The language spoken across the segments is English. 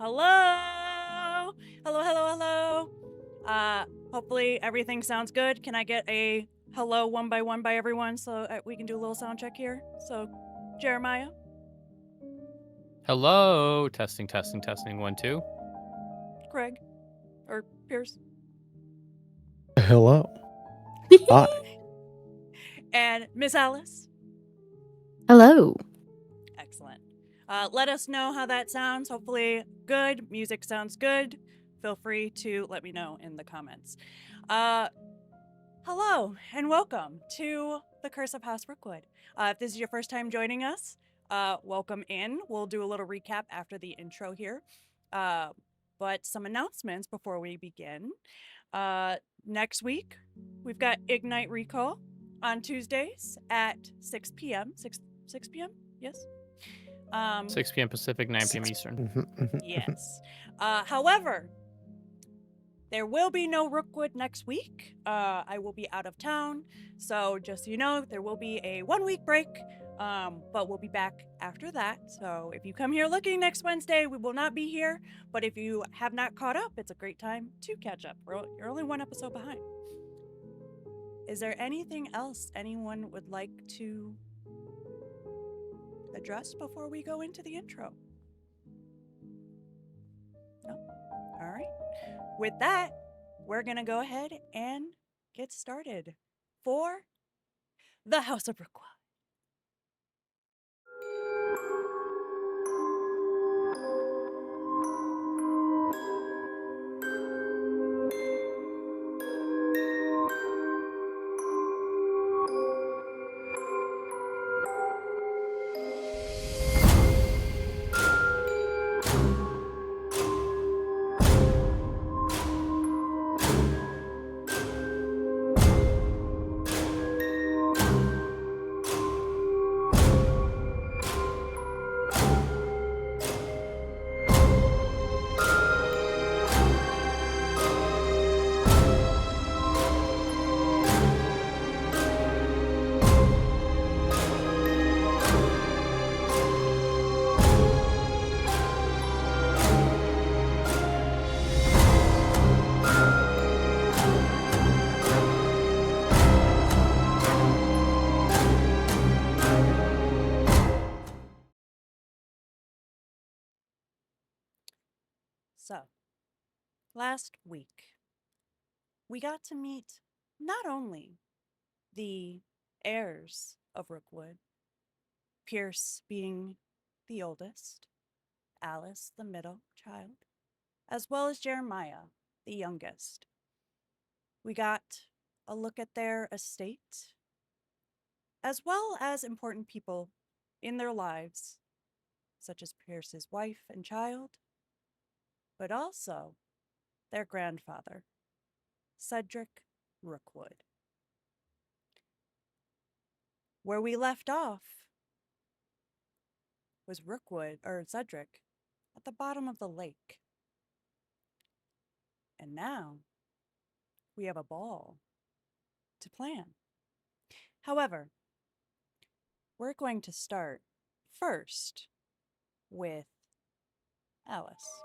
Hello? Hello. Hopefully everything sounds good. Can I get a hello one by everyone so we can do a little sound check here? So, Jeremiah? Hello. Testing. 1, 2. Craig? Or Pierce? Hello. Hi. And Miss Alice? Hello. Excellent. Let us know how that sounds. Hopefully good. Music sounds good. Feel free to let me know in the comments. Hello and welcome to the Curse of House Rookwood. If this is your first time joining us, welcome in. We'll do a little recap after the intro here. But some announcements before we begin. Next week, we've got Ignite Recall on Tuesdays at 6 p.m. 6 p.m.? Yes? 6 p.m. Pacific, 9 p.m. Eastern. Yes. However, there will be no Rookwood next week. I will be out of town. So just so you know, there will be a 1-week break. But we'll be back after that. So if you come here looking next Wednesday, we will not be here. But if you have not caught up, it's a great time to catch up. You're only 1 episode behind. Is there anything else anyone would like to address before we go into the intro? No? All right. With that, we're going to go ahead and get started for the House of Rookwood. So, last week, we got to meet not only the heirs of Rookwood, Pierce being the oldest, Alice the middle child, as well as Jeremiah, the youngest. We got a look at their estate, as well as important people in their lives, such as Pierce's wife and child, but also their grandfather, Cedric Rookwood. Where we left off was Cedric at the bottom of the lake. And now we have a ball to plan. However, we're going to start first with Alice.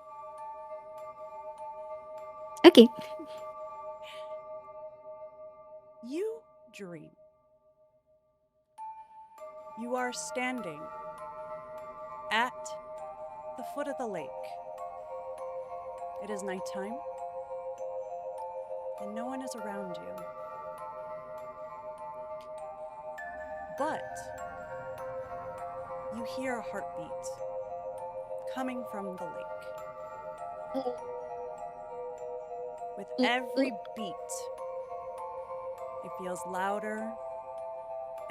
Okay. You dream. You are standing at the foot of the lake. It is nighttime, and no one is around you. But you hear a heartbeat coming from the lake. With every beat, it feels louder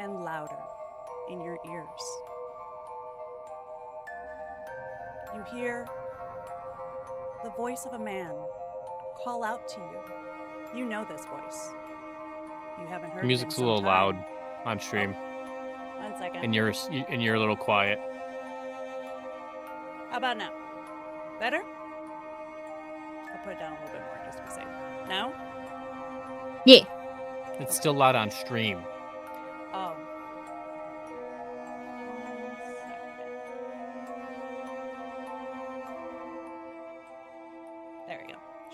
and louder in your ears. You hear the voice of a man call out to you. You know this voice. You haven't heard Music's it in a little some time. loud on stream. Oh, 1 second. And you're a little quiet. How about now? Better? I'll put it down a little bit more just to be safe. Now? Yeah. It's still loud on stream. Oh. 1 second.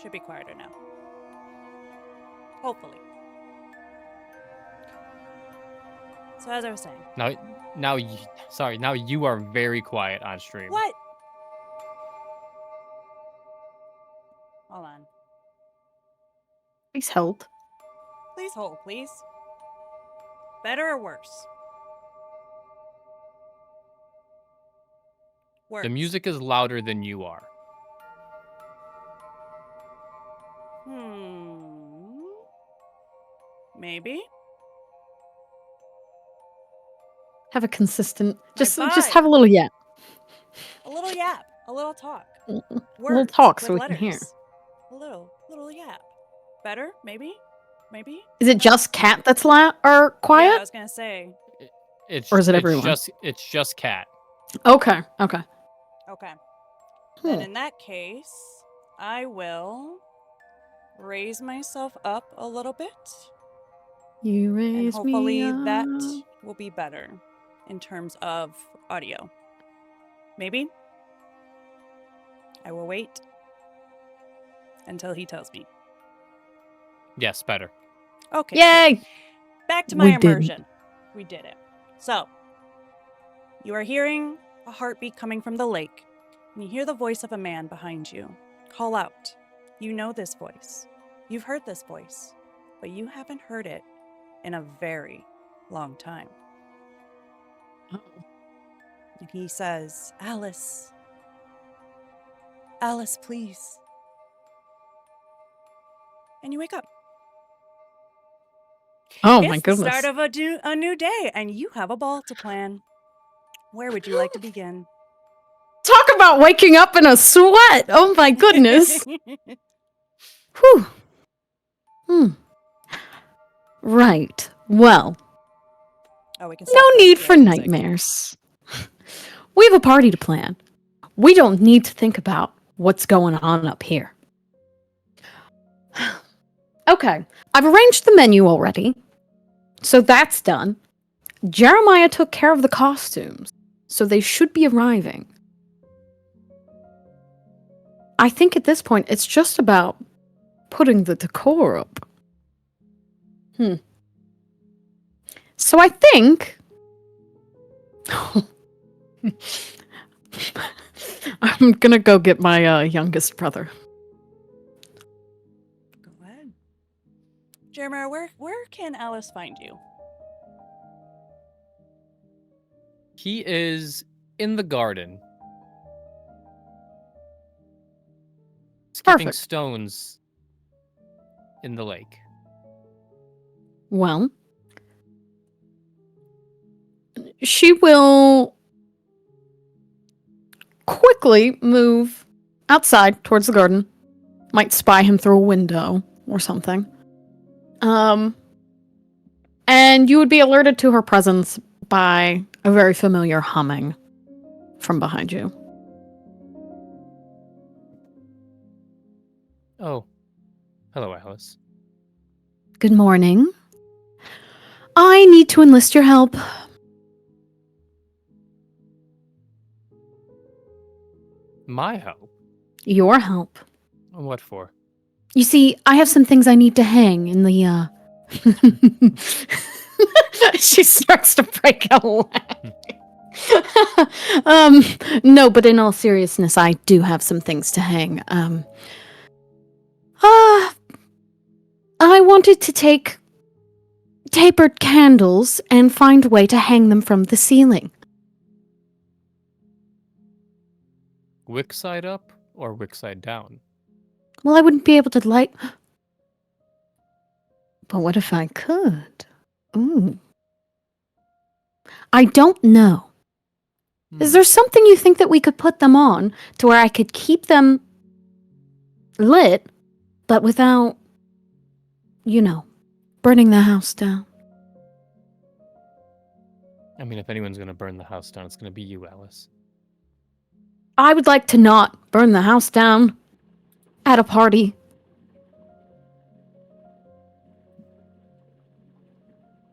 Should be quieter now. Hopefully. So as I was saying. Now you are very quiet on stream. What? Hold on. Please hold. Please hold, please. Better or worse? Worse. The music is louder than you are. Maybe. Have a consistent. Just vibe. have a little yap. A little yap. A little talk. A little Words talk with so we letters. can hear. A little yap. Better? Maybe? Is it just cat that's loud or quiet? Yeah, I was gonna say. Or is it everyone? It's just cat. Okay. Okay. Then in that case, I will raise myself up a little bit. You raise And hopefully me up. that will be better in terms of audio. Maybe? I will wait until he tells me. Yes, better. Okay. Yay! Cool. Back to my immersion. We did it. So, you are hearing a heartbeat coming from the lake, and you hear the voice of a man behind you. Call out. You know this voice. You've heard this voice, but you haven't heard it in a very long time. And he says, Alice. Alice, please. And you wake up. Oh It's my goodness. the start of a new day, and you have a ball to plan. Where would you like to begin? Talk about waking up in a sweat. Oh my goodness. Whew. Right. Well, We can no need for nightmares. We have a party to plan. We don't need to think about what's going on up here. Okay, I've arranged the menu already, so that's done. Jeremiah took care of the costumes, so they should be arriving. I think at this point, it's just about putting the decor up. So I think... I'm gonna go get my youngest brother. Go ahead. Jeremiah, where can Alice find you? He is in the garden. Skipping Perfect. stones in the lake. Well, she will quickly move outside towards the garden. Might spy him through a window or something. And you would be alerted to her presence by a very familiar humming from behind you. Oh. Hello, Alice. Good morning. I need to enlist your help. My help? Your help. What for? You see, I have some things I need to hang in the, She starts to break out laughing. No, but in all seriousness, I do have some things to hang. I wanted to take tapered candles and find a way to hang them from the ceiling. Wick side up or wick side down? Well, I wouldn't be able to light... But what if I could? Ooh. I don't know. Is there something you think that we could put them on to where I could keep them lit, but without, burning the house down? I mean, if anyone's going to burn the house down, it's going to be you, Alice. I would like to not burn the house down at a party.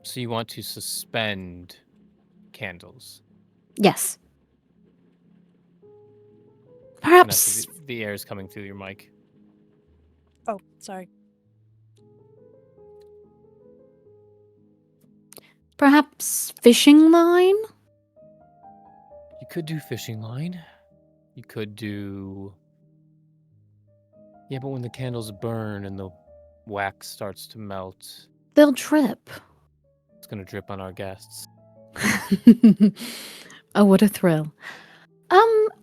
So you want to suspend candles? Yes. Vanessa, Perhaps... the air is coming through your mic. Oh, sorry. Perhaps fishing line? You could do fishing line. You could do... Yeah, but when the candles burn and the wax starts to melt, They'll drip. it's going to drip on our guests. Oh, what a thrill.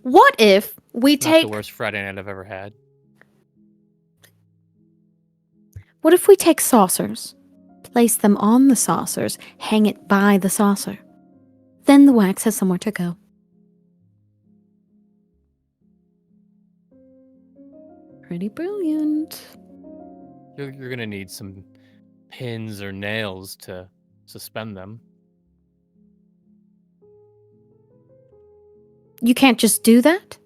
What if we Not take... the worst Friday night I've ever had. What if we take saucers, place them on the saucers, hang it by the saucer? Then the wax has somewhere to go. Pretty brilliant. You're going to need some pins or nails to suspend them. You can't just do that?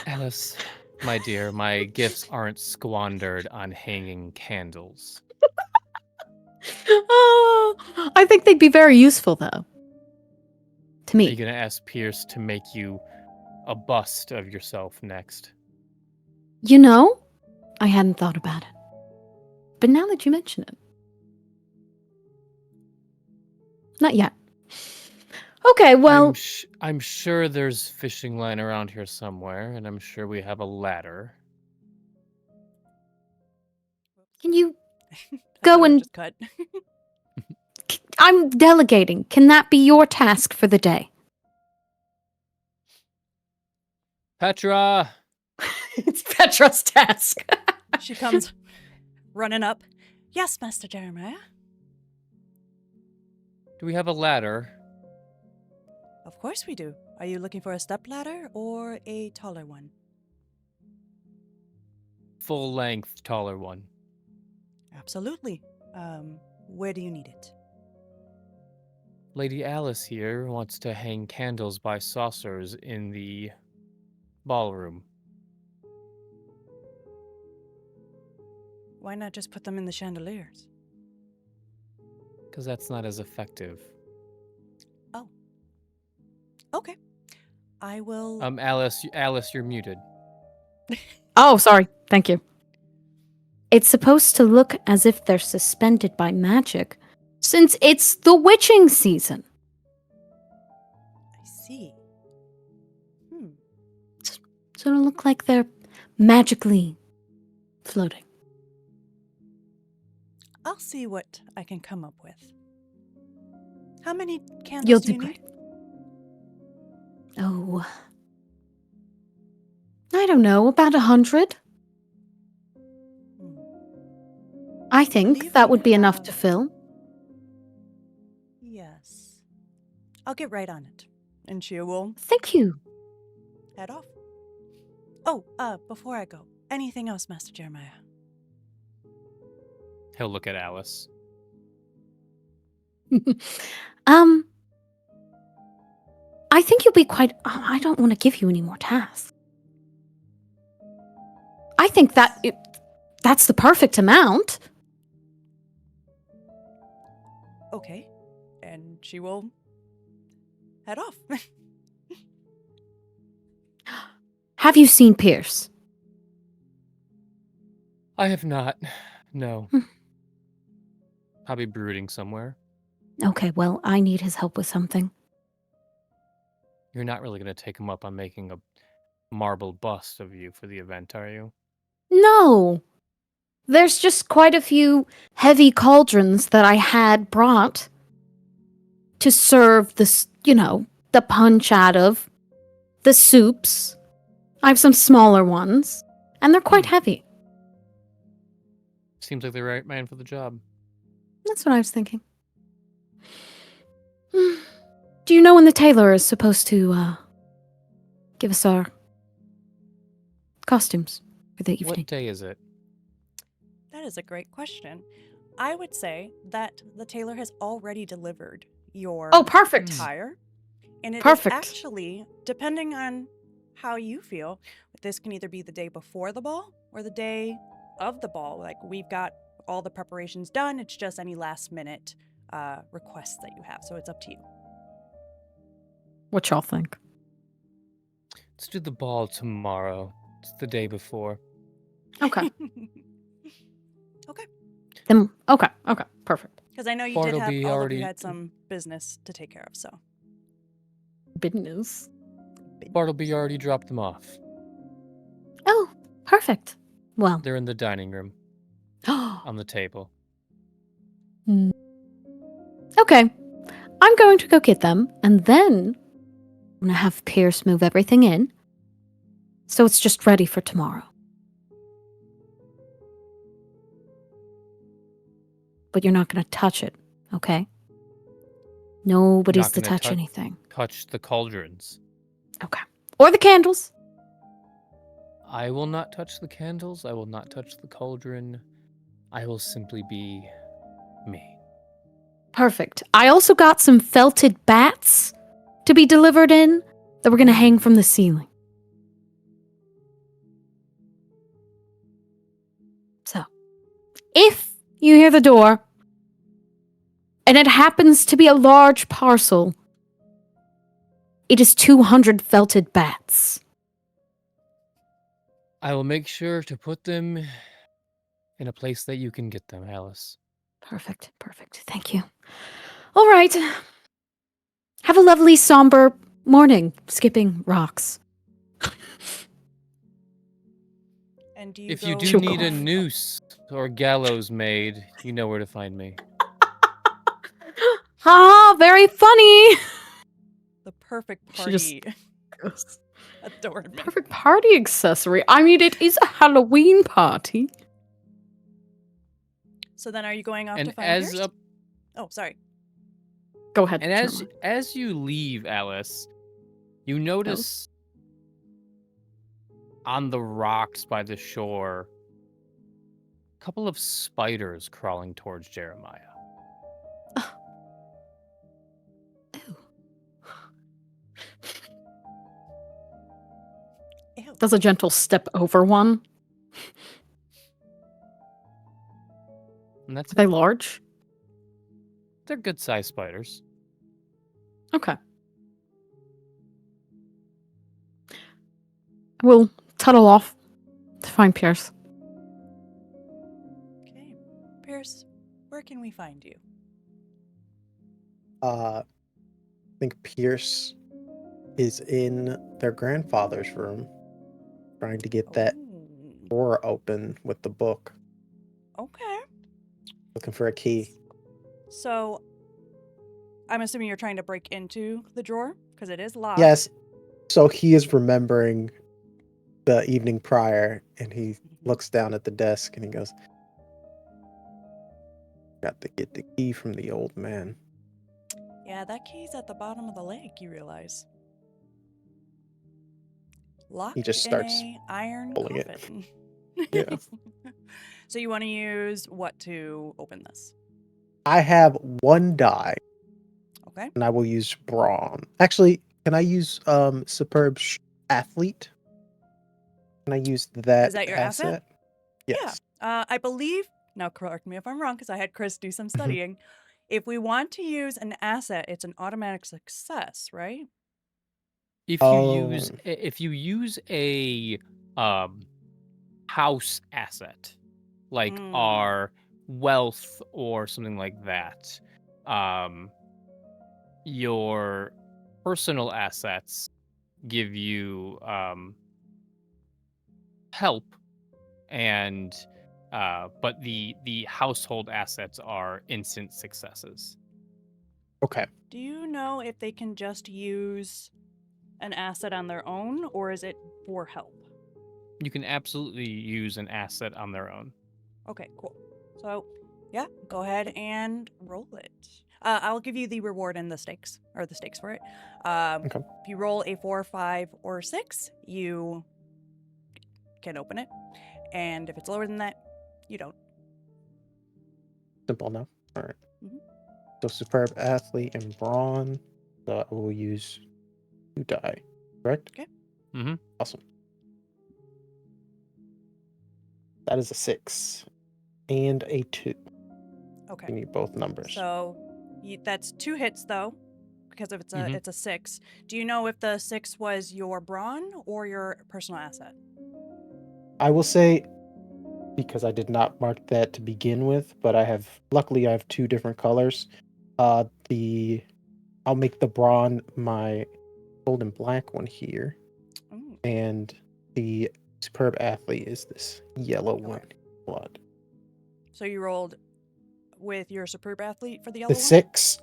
Alice, my dear, my gifts aren't squandered on hanging candles. Oh, I think they'd be very useful, though. To Are you me. going to ask Pierce to make you a bust of yourself next? You know, I hadn't thought about it. But now that you mention it. Not yet. Okay, well... I'm sure there's fishing line around here somewhere, and I'm sure we have a ladder. Can you I go thought it and... just cut. I'm delegating. Can that be your task for the day? Petra! It's Petra's task. She comes running up. Yes, Master Jeremiah. Do we have a ladder? Of course we do. Are you looking for a step ladder or a taller one? Full length, taller one. Absolutely. Where do you need it? Lady Alice here wants to hang candles by saucers in the ballroom. Why not just put them in the chandeliers? Because that's not as effective. Oh. Okay. I will... Alice, you're muted. Oh, sorry. Thank you. It's supposed to look as if they're suspended by magic, since it's the witching season. I see. So it'll look like they're magically floating. I'll see what I can come up with. How many candles You'll do do you great. need? Oh. I don't know, about 100? Hmm. I think Believe that we would be enough to have- fill. Yes. I'll get right on it. And she will Thank you. head off. Oh, before I go, anything else, Master Jeremiah? He'll look at Alice. I think you'll be quite... I don't want to give you any more tasks. I think that's the perfect amount. Okay. And she will head off. Have you seen Pierce? I have not. No. Hmm. Probably brooding somewhere. Okay, well, I need his help with something. You're not really going to take him up on making a marble bust of you for the event, are you? No. There's just quite a few heavy cauldrons that I had brought to serve this, the punch out of, the soups. I have some smaller ones, and they're quite heavy. Seems like the right man for the job. That's what I was thinking. Do you know when the tailor is supposed to give us our costumes for the evening? What day is it? That is a great question. I would say that the tailor has already delivered your Oh, perfect. attire. And it is Perfect. actually, depending on how you feel, this can either be the day before the ball or the day of the ball. Like, we've got all the preparations done. It's just any last minute requests that you have. So it's up to you. What y'all think? Let's do the ball tomorrow. It's the day before. Okay. Okay. Then okay, perfect. Because I know you did have Bartleby all of already you had some business to take care of, so. Business. Bartleby already dropped them off. Oh, perfect. Well. They're in the dining room on the table. Okay. I'm going to go get them, and then I'm gonna have Pierce move everything in, so it's just ready for tomorrow. But you're not gonna touch it, okay? Nobody's to gonna touch anything. Touch the cauldrons. Okay. Or the candles. I will not touch the candles. I will not touch the cauldron. I will simply be me. Perfect. I also got some felted bats to be delivered in that we're gonna hang from the ceiling. So, if you hear the door, and it happens to be a large parcel, it is 200 felted bats. I will make sure to put them in a place that you can get them, Alice. Perfect. Thank you. All right. Have a lovely, somber morning, skipping rocks. And do you If you go do She'll need go a off. noose or gallows made, you know where to find me. Ah, very funny. the perfect She just party adornment? Perfect party accessory. I mean, it is a Halloween party. So then, are you going off to And find as Pierce? Oh, sorry. Go ahead. and Jeremiah. as you leave, Alice, you notice on the rocks by the shore a couple of spiders crawling towards Jeremiah. Ew. Does a gentle step over one. And that's Are they large? They're good-sized spiders. Okay. We'll tuttle off to find Pierce. Okay. Pierce, where can we find you? I think Pierce is in their grandfather's room, trying to get that Oh, drawer open with the book, okay. looking for a key. So, I'm assuming you're trying to break into the drawer because it is locked. Yes, so he is remembering the evening prior, and he looks down at the desk and he goes, "Got to get the key from the old man." Yeah, that key's at the bottom of the lake. You realize? Locked just starts in a iron pulling it. coffin. Yeah. So you want to use what to open this? I have one die, Okay. and I will use brawn. Actually, can I use superb athlete? Can I use that? Is that your asset? Yes. Yeah. I believe. Now, correct me if I'm wrong, because I had Chris do some studying. If we want to use an asset, it's an automatic success, right? If you use a house asset, like our wealth or something like that, your personal assets give you help, and but the household assets are instant successes. Okay. Do you know if they can just use an asset on their own, or is it for help? You can absolutely use an asset on their own. Okay, cool. So, yeah, go ahead and roll it. I'll give you the reward and the stakes for it. Okay. If you roll a 4, 5, or 6, you can open it. And if it's lower than that, you don't. Simple enough. All right. Mhm. So superb athlete and brawn. So I will use 2 die. Correct? Okay. Mm-hmm. Awesome. That is a 6 and a 2. Okay. You need both numbers. So that's 2 hits though, because if it's Mhm. it's a 6. Do you know if the 6 was your brawn or your personal asset? I will say because I did not mark that to begin with, but luckily I have 2 different colors. I'll make the brawn my gold and black one here, Ooh, and the superb athlete is this yellow Okay. one. Blood. so you rolled with your superb athlete for the yellow The one? 6.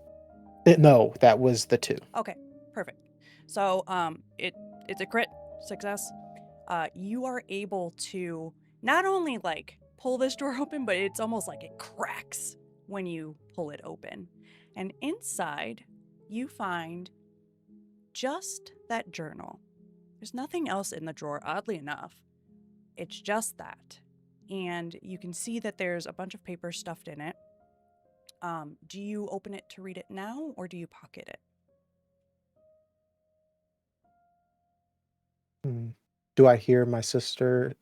No, that was the 2. Okay, perfect. So it's a crit success. You are able to not only like pull this door open, but it's almost like it cracks when you pull it open. And inside, you find just that journal. There's nothing else in the drawer, oddly enough. It's just that. And you can see that there's a bunch of paper stuffed in it. Do you open it to read it now, or do you pocket it? Do I hear my sister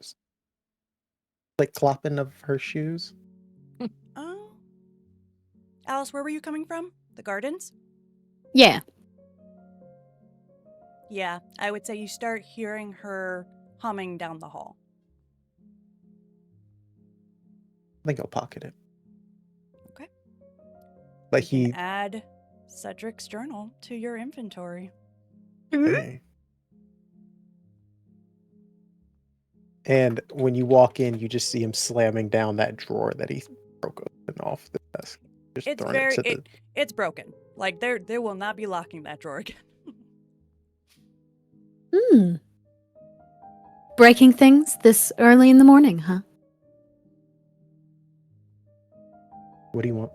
like clopping of her shoes? Oh. Alice, where were you coming from? The gardens? Yeah. Yeah, I would say you start hearing her humming down the hall. I think I'll pocket it. Okay. Like You can add Cedric's journal to your inventory. Okay. And when you walk in, you just see him slamming down that drawer that he broke open off the desk. Just It's throwing very it to the. it's broken. Like they will not be locking that drawer again. Hmm. Breaking things this early in the morning, huh? What do you want?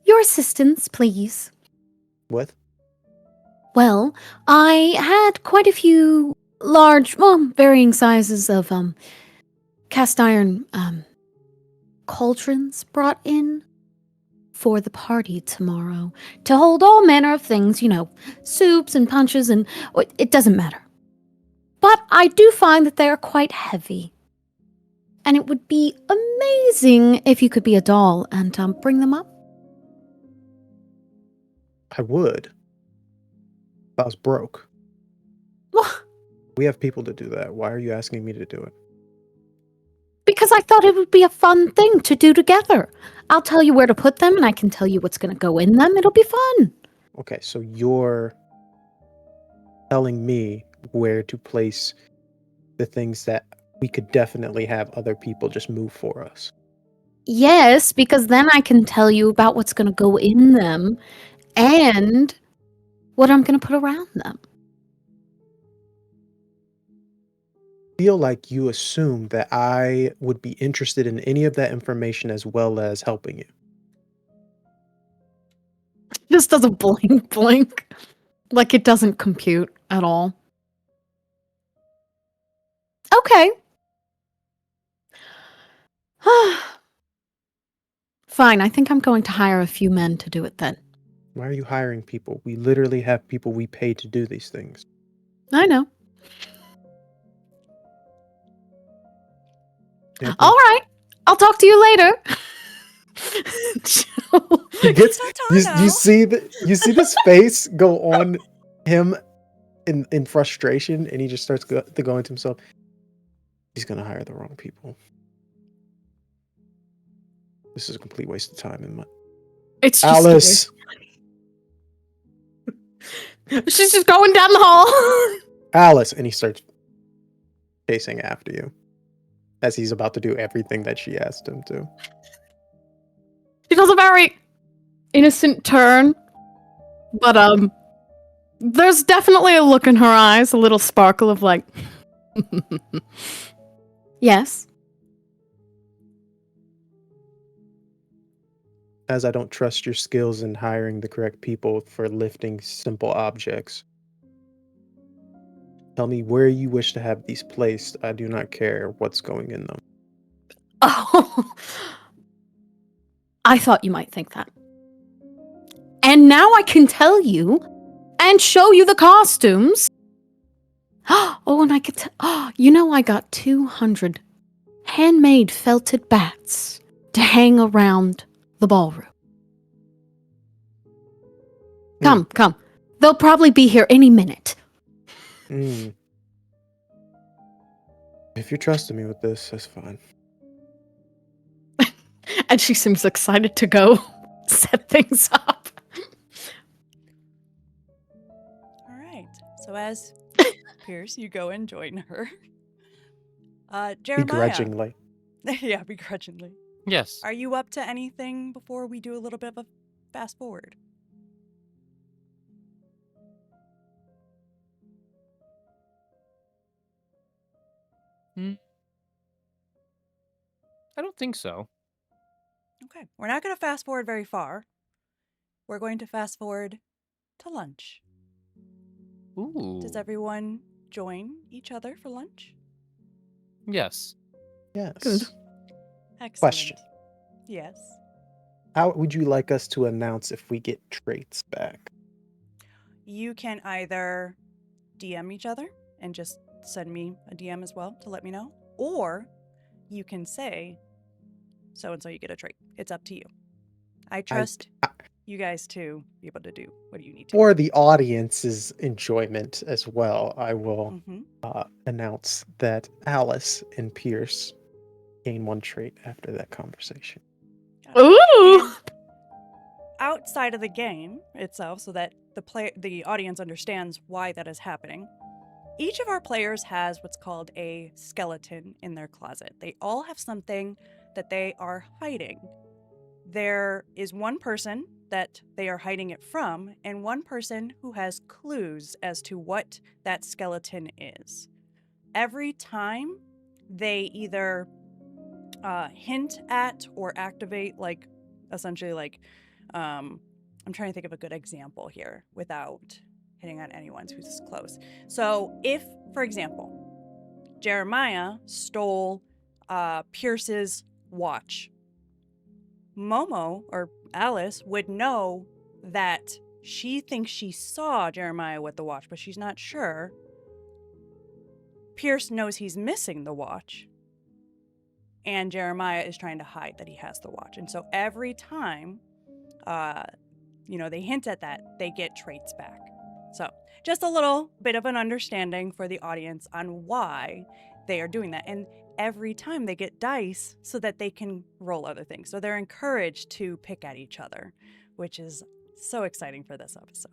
Your assistance, please. What? Well, I had quite a few large, varying sizes of cast iron cauldrons brought in for the party tomorrow to hold all manner of things, soups and punches and it doesn't matter. But I do find that they are quite heavy. And it would be amazing if you could be a doll and bring them up. I would. If I was broke. Well, We have people to do that. Why are you asking me to do it? because I thought it would be a fun thing to do together. I'll tell you where to put them, and I can tell you what's going to go in them. It'll be fun. Okay, so you're telling me where to place the things that we could definitely have other people just move for us. Yes, because then I can tell you about what's going to go in them and what I'm going to put around them. Feel like you assume that I would be interested in any of that information as well as helping you. Just does a blink blink. Like it doesn't compute at all. Okay. Fine, I think I'm going to hire a few men to do it then. Why are you hiring people? We literally have people we pay to do these things. I know. Yeah, All right. I'll talk to you later. he gets you Satano. see this face go on him in frustration, and he just starts going to himself. He's gonna hire the wrong people. This is a complete waste of time and money. It's just Alice, she's just going down the hall. Alice, and he starts chasing after you as he's about to do everything that she asked him to. She does a very innocent turn, but there's definitely a look in her eyes, a little sparkle of like, yes. As I don't trust your skills in hiring the correct people for lifting simple objects. Tell me where you wish to have these placed. I do not care what's going in them. Oh, I thought you might think that. And now I can tell you and show you the costumes. Oh, and I could I got 200 handmade felted bats to hang around the ballroom. Come. They'll probably be here any minute. If you're trusting me with this, that's fine. And she seems excited to go set things up. All right. So as Pierce, you go and join her. Jeremiah. Begrudgingly. Yeah, begrudgingly. Yes. Are you up to anything before we do a little bit of a fast forward? I don't think so. Okay. We're not going to fast forward very far. We're going to fast forward to lunch. Ooh. Does everyone join each other for lunch? Yes. Yes. Good. Excellent. Question. Yes. How would you like us to announce if we get traits back? You can either DM each other and just send me a DM as well to let me know, or you can say, so-and-so, you get a trait. It's up to you. I trust you guys to be able to do what you need to. For the audience's enjoyment as well, I will announce that Alice and Pierce gain one trait after that conversation. Ooh! And outside of the game itself, so that the audience understands why that is happening, each of our players has what's called a skeleton in their closet. They all have something that they are hiding. There is one person that they are hiding it from, and one person who has clues as to what that skeleton is. Every time they either hint at or activate, like, essentially, like, I'm trying to think of a good example here without hitting on anyone who's close. So if, for example, Jeremiah stole Pierce's watch, Momo or Alice would know that she thinks she saw Jeremiah with the watch, but she's not sure. Pierce knows he's missing the watch, and Jeremiah is trying to hide that he has the watch. And so every time, they hint at that, they get traits back. So just a little bit of an understanding for the audience on why they are doing that. And every time they get dice so that they can roll other things. So they're encouraged to pick at each other, which is so exciting for this episode.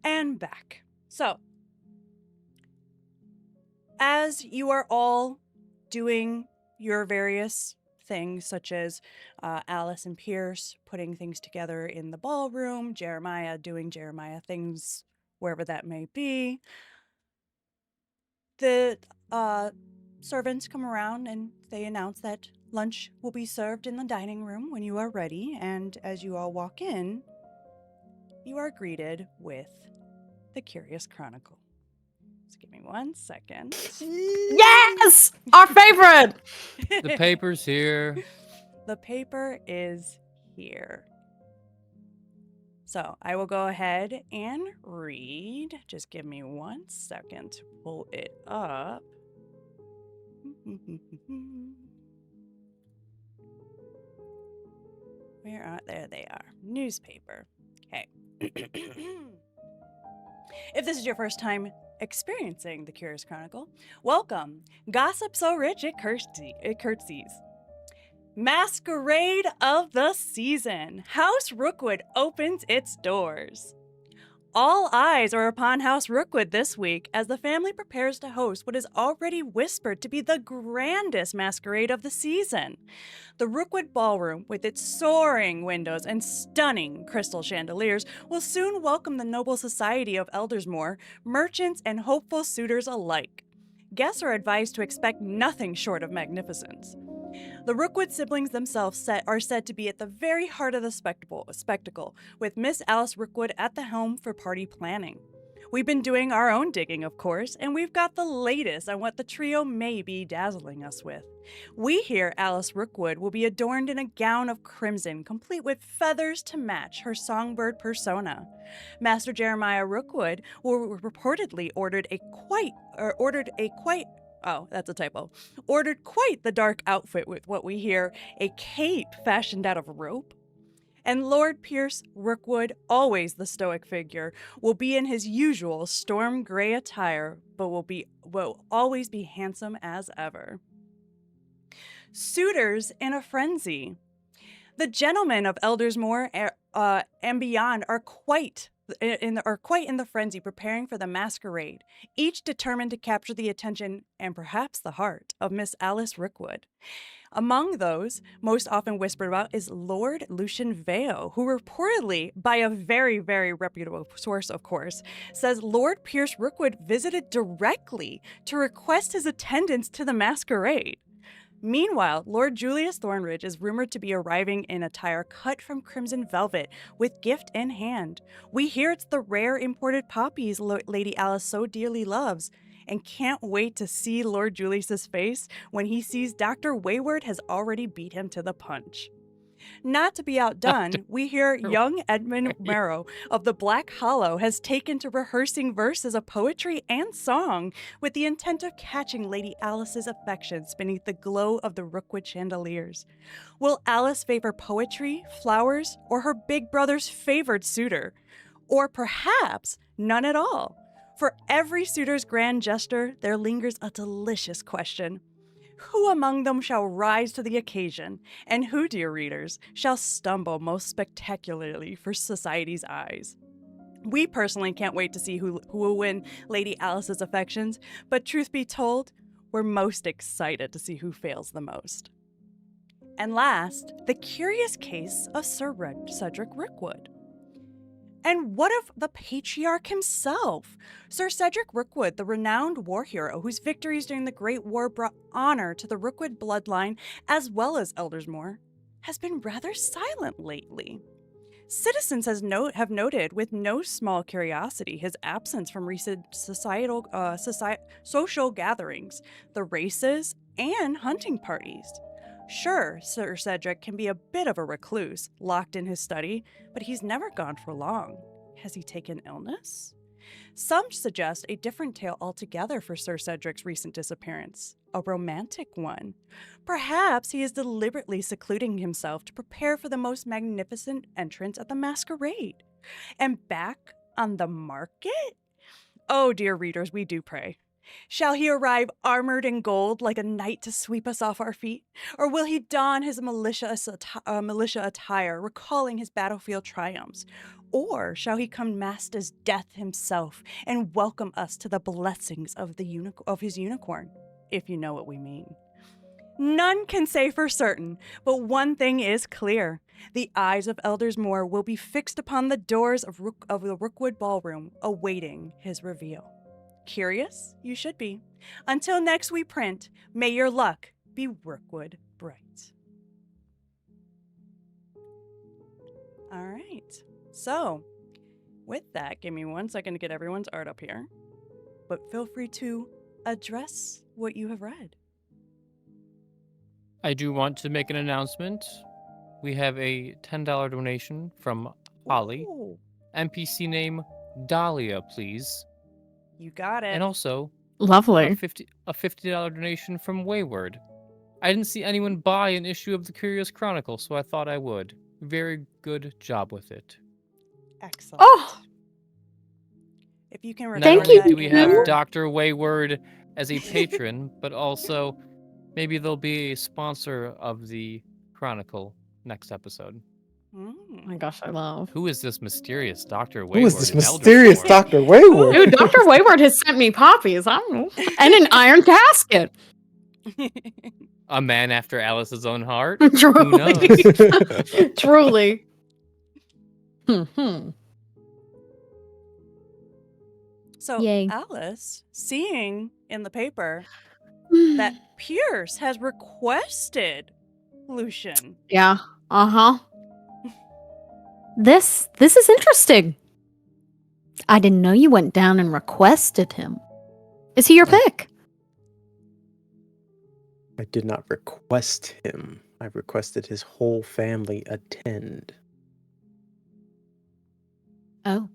And back. So as you are all doing your various things, such as Alice and Pierce putting things together in the ballroom, Jeremiah doing Jeremiah things wherever that may be, the servants come around and they announce that lunch will be served in the dining room when you are ready. And as you all walk in, you are greeted with the Curious Chronicle. Just give me 1 second. Yes! Our favorite! The paper's here. The paper is here. So I will go ahead and read. Just give me 1 second to pull it up. Where are there they are. Newspaper. Okay. If this is your first time experiencing the Curious Chronicle, welcome. Gossip so rich it curtsies. Masquerade of the season. House Rookwood opens its doors. All eyes are upon House Rookwood this week as the family prepares to host what is already whispered to be the grandest masquerade of the season. The Rookwood Ballroom, with its soaring windows and stunning crystal chandeliers, will soon welcome the noble society of Eldersmore, merchants and hopeful suitors alike. Guests are advised to expect nothing short of magnificence. The Rookwood siblings themselves are said to be at the very heart of the spectacle, with Miss Alice Rookwood at the helm for party planning. We've been doing our own digging, of course, and we've got the latest on what the trio may be dazzling us with. We hear Alice Rookwood will be adorned in a gown of crimson, complete with feathers to match her songbird persona. Master Jeremiah Rookwood will reportedly ordered quite the dark outfit with what we hear a cape fashioned out of rope. And Lord Pierce Rookwood, always the stoic figure, will be in his usual storm gray attire, but will always be handsome as ever. Suitors in a frenzy. The gentlemen of Eldersmoor and beyond are quite in the frenzy, preparing for the masquerade, each determined to capture the attention and perhaps the heart of Miss Alice Rookwood. Among those most often whispered about is Lord Lucian Vale, who reportedly, by a very, very reputable source, of course, says Lord Pierce Rookwood visited directly to request his attendance to the masquerade. Meanwhile, Lord Julius Thornridge is rumored to be arriving in attire cut from crimson velvet with gift in hand. We hear it's the rare imported poppies Lady Alice so dearly loves, and can't wait to see Lord Julius's face when he sees Dr. Wayward has already beat him to the punch. Not to be outdone, we hear young Edmund Merrow of the Black Hollow has taken to rehearsing verses of poetry and song with the intent of catching Lady Alice's affections beneath the glow of the Rookwood chandeliers. Will Alice favor poetry, flowers, or her big brother's favored suitor? Or perhaps none at all? For every suitor's grand gesture, there lingers a delicious question. Who among them shall rise to the occasion, and who, dear readers, shall stumble most spectacularly for society's eyes? We personally can't wait to see who will win Lady Alice's affections, but truth be told, we're most excited to see who fails the most. And last, the curious case of Sir Cedric Rookwood. And what of the patriarch himself? Sir Cedric Rookwood, the renowned war hero whose victories during the Great War brought honor to the Rookwood bloodline as well as Eldersmoor, has been rather silent lately. Citizens have noted with no small curiosity his absence from recent social gatherings, the races, and hunting parties. Sure, Sir Cedric can be a bit of a recluse, locked in his study, but he's never gone for long. Has he taken illness? Some suggest a different tale altogether for Sir Cedric's recent disappearance, a romantic one. Perhaps he is deliberately secluding himself to prepare for the most magnificent entrance at the masquerade. And back on the market? Oh, dear readers, we do pray. Shall he arrive armored in gold like a knight to sweep us off our feet? Or will he don his militia attire, recalling his battlefield triumphs? Or shall he come masked as death himself and welcome us to the blessings of his unicorn, if you know what we mean? None can say for certain, but one thing is clear. The eyes of Eldersmoor will be fixed upon the doors of the Rookwood Ballroom, awaiting his reveal. Curious? You should be. Until next we print, may your luck be Rookwood bright. All right. So, with that, give me 1 second to get everyone's art up here. But feel free to address what you have read. I do want to make an announcement. We have a $10 donation from Holly. Ooh, NPC name Dahlia, please. you got it. And also Lovely. a $50 donation from Wayward. I didn't see anyone buy an issue of the Curious Chronicle, so I thought I would. Very good job with it. Excellent. Oh, If you can Not remember Thank only you, that do we in have our- Dr. Wayward as a patron, but also maybe they'll be a sponsor of the Chronicle next episode. oh my gosh, I love. Who is this mysterious Dr. Wayward? Who is this in mysterious Eldersmoor? Dr. Wayward? Dude, Dr. Wayward has sent me poppies. I don't know. And an iron casket. A man after Alice's own heart? Truly. knows? Truly. Hmm. So, Yay. Alice, seeing in the paper that Pierce has requested Lucian. Yeah. Uh-huh. This is interesting. I didn't know you went down and requested him. Is he your pick? I did not request him. I requested his whole family attend. Oh.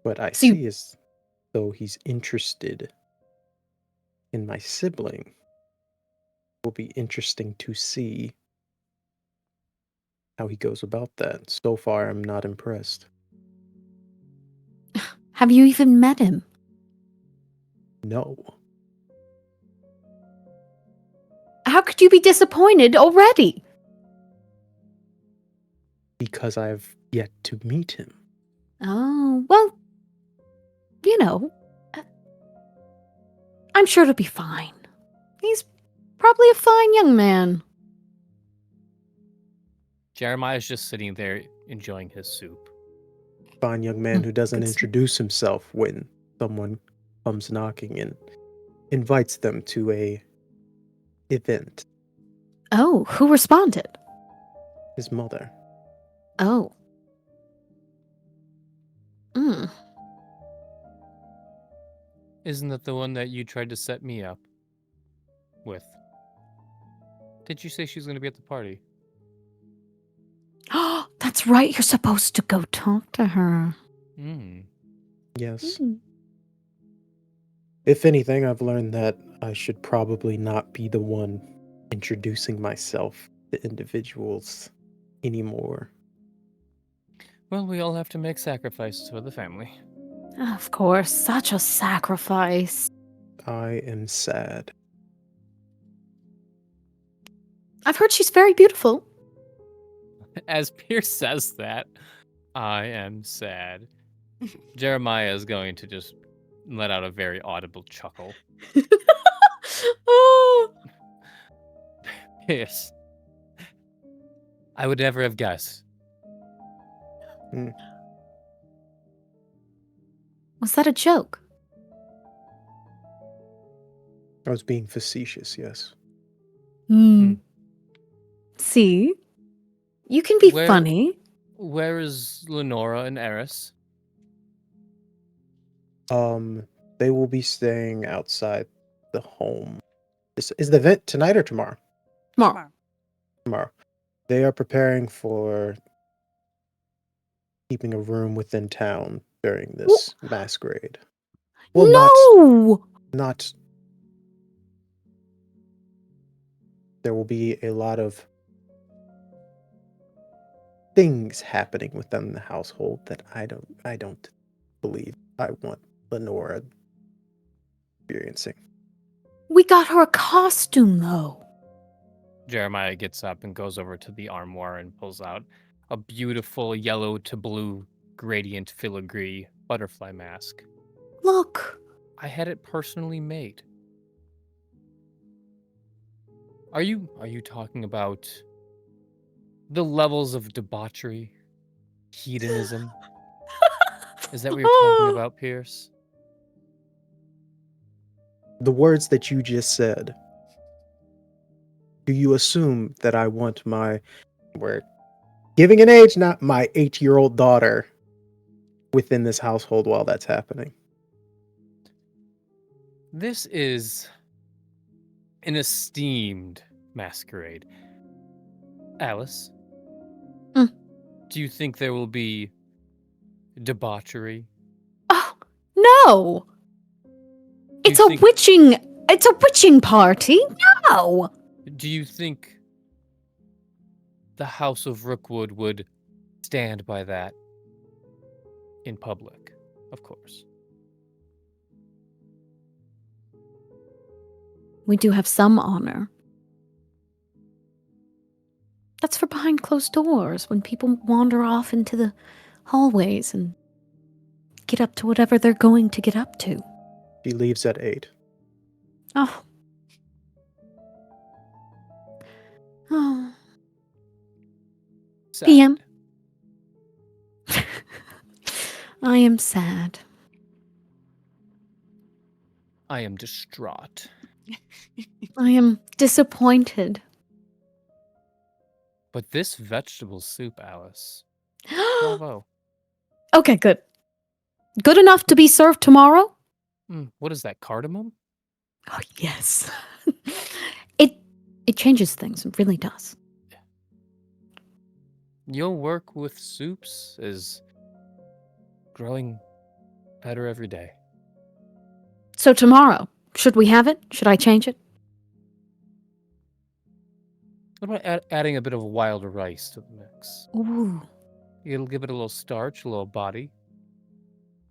What I So you- see is though he's interested in my sibling. Will be interesting to see how he goes about that. So far, I'm not impressed. Have you even met him? No, How could you be disappointed already? because I've yet to meet him. Oh, well, uh, I'm sure it'll be fine. He's probably a fine young man. Jeremiah's just sitting there enjoying his soup. Fine young man who doesn't good stuff. introduce himself when someone comes knocking and invites them to a event. Oh, who responded? His mother. Oh. Mm. Isn't that the one that you tried to set me up with? Did you say she was going to be at the party? Oh, that's right. You're supposed to go talk to her. Hmm. Yes. Mm. If anything, I've learned that I should probably not be the one introducing myself to individuals anymore. Well, we all have to make sacrifices for the family. Of course, such a sacrifice. I am sad. I've heard she's very beautiful. As Pierce says that, I am sad. Jeremiah is going to just let out a very audible chuckle. Oh. Pierce. I would never have guessed. Was that a joke? I was being facetious, yes. Hmm. See? You can be Where- funny. Where is Lenora and Eris? They will be staying outside the home. Is the event tonight or tomorrow? Tomorrow. Tomorrow. They are preparing for keeping a room within town during this masquerade. Well, No! not. There will be a lot of things happening within the household that I don't believe I want Lenora experiencing. We got her a costume, though. Jeremiah gets up and goes over to the armoire and pulls out a beautiful yellow to blue gradient filigree butterfly mask. Look. I had it personally made. Are you talking about the levels of debauchery, hedonism? Is that what you're talking about, Pierce? The words that you just said. Do you assume that I want we're giving an age, not my 8-year-old daughter within this household while that's happening? This is an esteemed masquerade. Alice, do you think there will be debauchery? Oh, no. Do It's you a think- witching party. No. Do you think the House of Rookwood would stand by that in public? Of course. We do have some honor. That's for behind closed doors when people wander off into the hallways and get up to whatever they're going to get up to. She leaves at 8. Oh. Oh. Sad. PM. I am sad. I am distraught. I am disappointed. But this vegetable soup, Alice. Bravo. Okay, good. Good enough to be served tomorrow? What is that, cardamom? Oh, yes. It changes things. It really does. Your work with soups is growing better every day. So tomorrow, should we have it? Should I change it? What about adding a bit of wild rice to the mix? Ooh, It'll give it a little starch, a little body.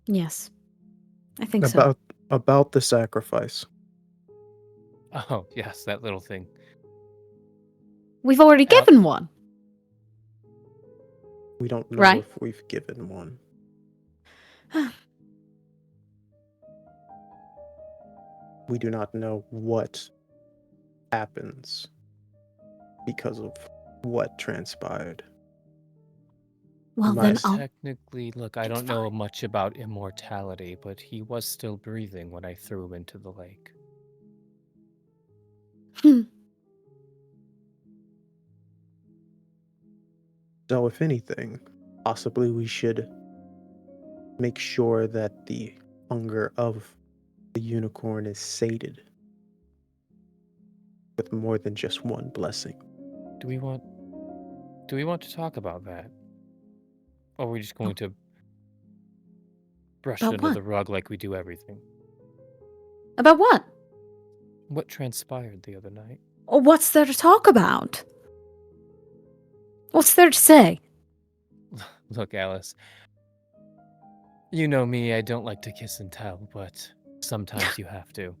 yes. I think so. About the sacrifice. Oh, yes, that little thing. We've already Al- given one. We don't know Right. if we've given one. We do not know what happens because of what transpired. Well, My then s- I'll. Technically, look, I It's don't know fine. much about immortality, but he was still breathing when I threw him into the lake. So, if anything, possibly we should make sure that the hunger of the unicorn is sated with more than just one blessing. Do we want to talk about that? Or are we just going to brush it About under what? the rug like we do everything? About what? What transpired the other night? Or what's there to talk about? What's there to say? Look, Alice, you know me, I don't like to kiss and tell, but sometimes you have to.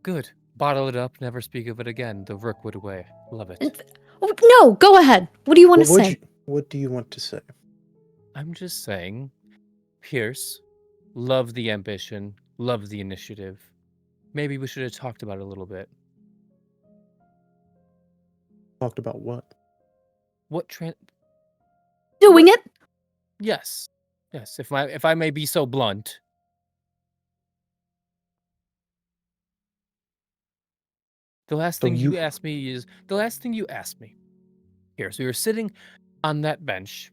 Good. Bottle it up, never speak of it again. The Rookwood way. Love it. Oh, no, go ahead. What do you want to say? What do you want to say? I'm just saying, Pierce, love the ambition, love the initiative. Maybe we should have talked about it a little bit. Talked about what? Doing it? Yes. Yes, if I may be so blunt. The last So thing you you asked me. Pierce, we were sitting on that bench,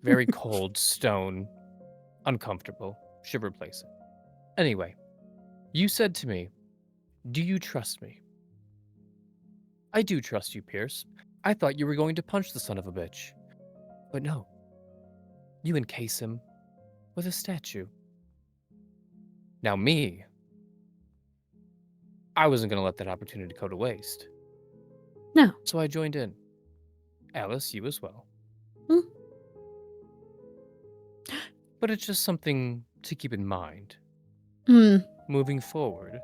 very cold, stone, uncomfortable, should replace it. Anyway, you said to me, do you trust me? I do trust you, Pierce. I thought you were going to punch the son of a bitch. But no. You encase him with a statue. Now me, I wasn't going to let that opportunity go to waste. No. So I joined in. Alice, you as well. Hmm. But it's just something to keep in mind. Moving forward.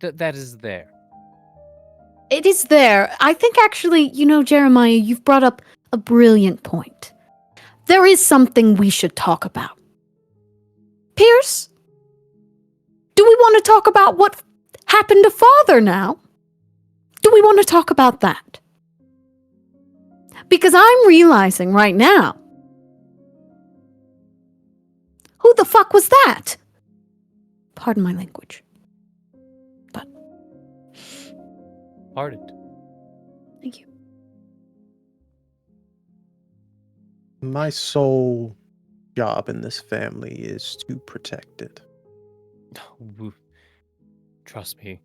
That is there. It is there. I think actually, Jeremiah, you've brought up a brilliant point. There is something we should talk about. Pierce, do we want to talk about what happened to Father now? Do we want to talk about that? Because I'm realizing right now, who the fuck was that? Pardon my language. But Pardoned. thank you. My sole job in this family is to protect it. Trust me.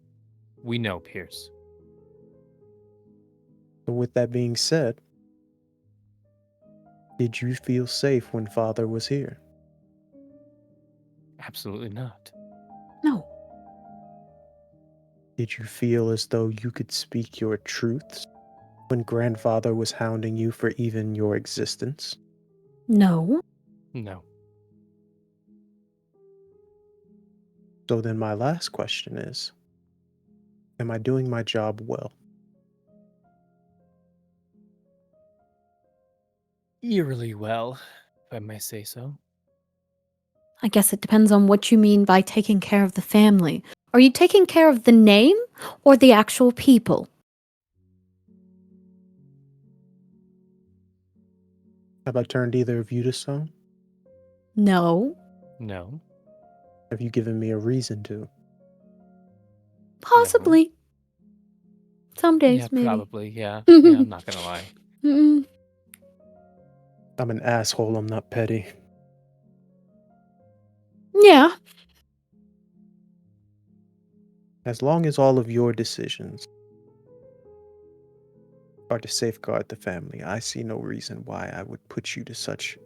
We know, Pierce. So with that being said, did you feel safe when Father was here? Absolutely not. No. Did you feel as though you could speak your truths when Grandfather was hounding you for even your existence? No. No. So then my last question is, am I doing my job well? Eerily well, if I may say so. I guess it depends on what you mean by taking care of the family. Are you taking care of the name or the actual people? Have I turned either of you to stone? No. No. Have you given me a reason to? Possibly. Some days, Yeah, maybe. probably. Yeah. Yeah, I'm not gonna lie. Mm-mm. I'm an asshole, I'm not petty. Yeah. As long as all of your decisions are to safeguard the family, I see no reason why I would put you to such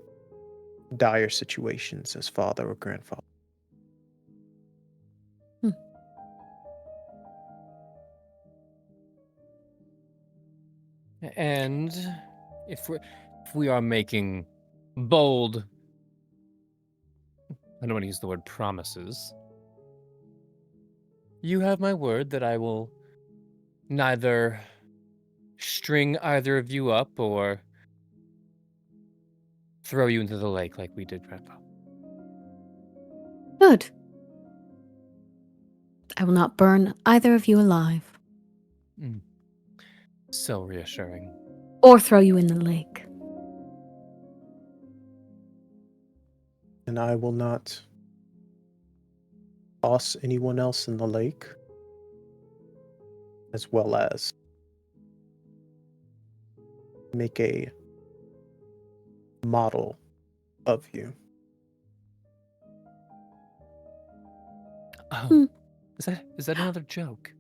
dire situations as father or grandfather. And if we are making bold, I don't want to use the word promises, you have my word that I will neither string either of you up or throw you into the lake like we did, Grandpa. Good. I will not burn either of you alive. So reassuring. Or throw you in the lake. And I will not toss anyone else in the lake, as well as make a model of you. Oh, is that another joke?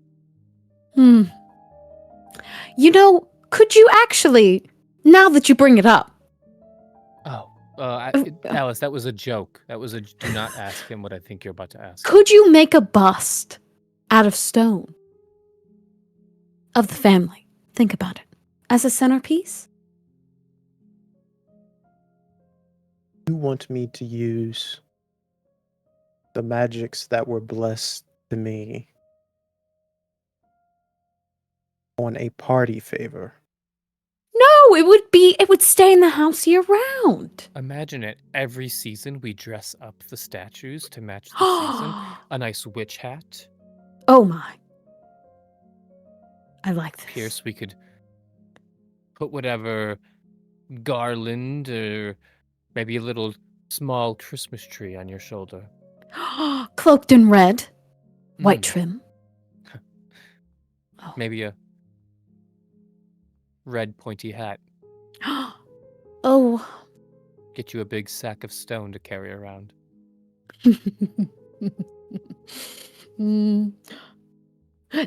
You know, could you actually, now that you bring it up, Oh, Alice, that was a joke. That was a do not ask him what I think you're about to ask. could you make a bust out of stone of the family? Think about it. As a centerpiece? You want me to use the magics that were blessed to me on a party favor? No, it would stay in the house year round. Imagine it. Every season we dress up the statues to match the season. A nice witch hat. Oh my. I like this. Pierce, we could put whatever garland or maybe a little small Christmas tree on your shoulder. Cloaked in red. White trim. Oh. Maybe a red pointy hat. Oh. Get you a big sack of stone to carry around.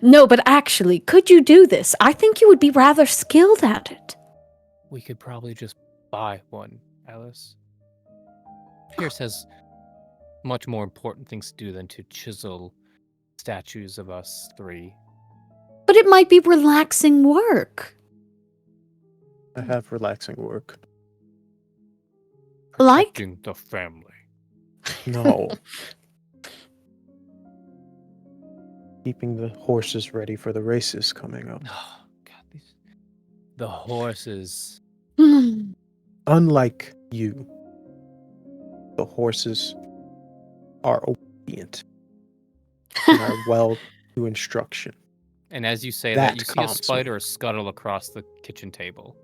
No, but actually, could you do this? I think you would be rather skilled at it. We could probably just buy one, Alice. Pierce has much more important things to do than to chisel statues of us three. But it might be relaxing work. I have relaxing work. Like? Protecting the family. No. Keeping the horses ready for the races coming up. Oh, God, the horses. Unlike you, the horses are obedient and are well to instruction. And as you say That that, you see a calms me. spider scuttle across the kitchen table.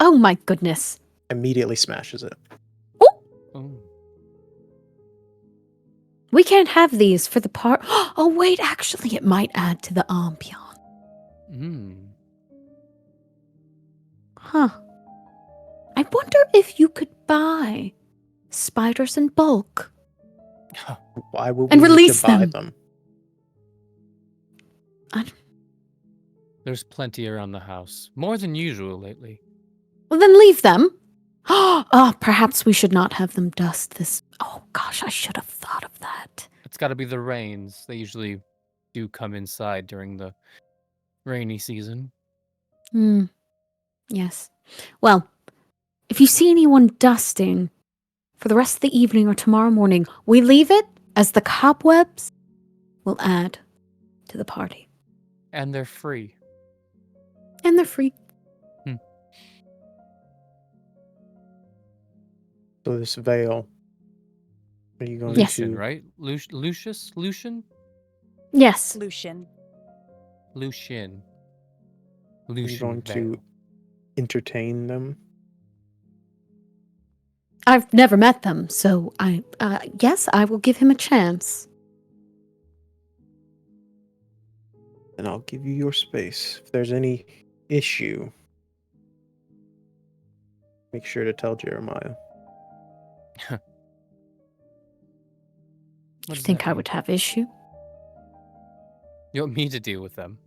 Oh my goodness. Immediately smashes it. Oh. We can't have these for the part. Oh, wait, actually, it might add to the ambiance. Huh. I wonder if you could buy spiders in bulk. Why would we And need release to buy them. them? There's plenty around the house. More than usual lately. Well, then leave them. Perhaps we should not have them dust this. Oh, gosh, I should have thought of that. It's got to be the rains. They usually do come inside during the rainy season. Yes. Well, if you see anyone dusting for the rest of the evening or tomorrow morning, we leave it as the cobwebs will add to the party. And they're free. And they're free. So this veil, are you going Lucian, to... right? Lucius? Lucian? Yes. Lucian. Lucian. Are you going to entertain them? I've never met them, so yes, I will give him a chance. And I'll give you your space. If there's any issue, make sure to tell Jeremiah. You think I would have issue? You want me to deal with them?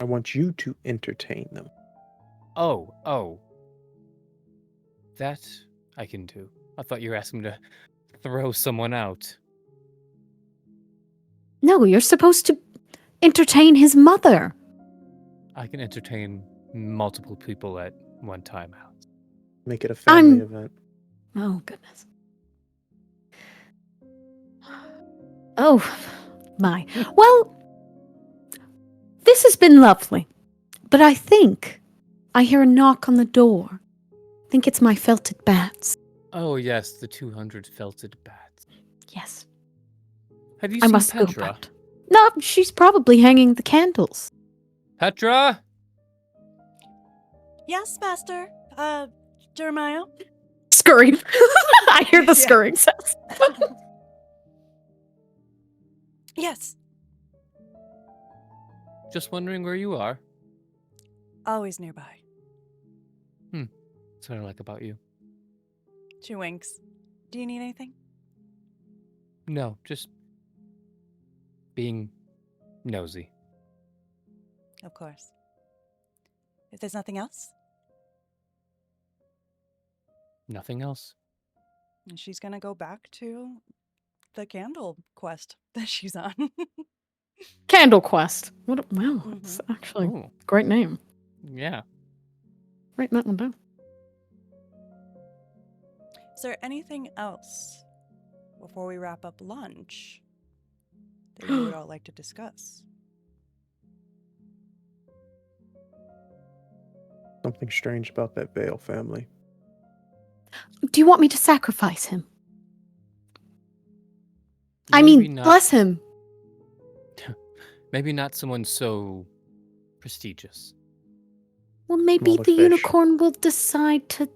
I want you to entertain them. Oh. That I can do. I thought you were asking me to throw someone out. No, you're supposed to entertain his mother. I can entertain multiple people at one time, Alex. Make it a family I'm- event. Oh, goodness. Oh, my. Well, this has been lovely. But I think I hear a knock on the door. I think it's my felted bats. Oh, yes, the 200 felted bats. Yes. Have you I seen must go Petra? back. No, she's probably hanging the candles. Petra? Yes, Master. Jeremiah? Scurrying. I hear the Yeah. scurrying sounds. Yes. Just wondering where you are. Always nearby. That's what I like about you. She winks. Do you need anything? No, just being nosy. Of course. If there's nothing else, Nothing else. she's gonna go back to the candle quest that she's on. Candle Quest. What? Wow, that's actually Ooh, a great name. yeah. Write that one down. Is there anything else before we wrap up lunch that you would all like to discuss? Something strange about that Vale family. Do you want me to sacrifice him? I Maybe mean, not, bless him. maybe not someone so prestigious. Well, maybe Smaller the fish. unicorn will decide to,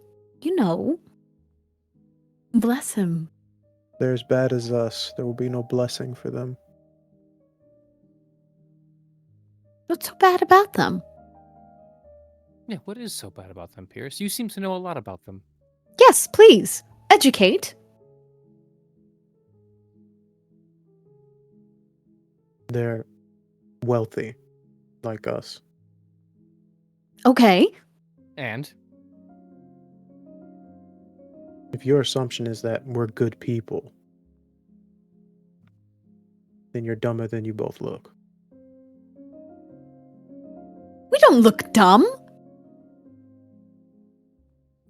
bless him. They're as bad as us. There will be no blessing for them. What's so bad about them? Yeah, what is so bad about them, Pierce? You seem to know a lot about them. Yes, please. Educate. They're wealthy, like us. Okay. And If your assumption is that we're good people, then you're dumber than you both look. We don't look dumb.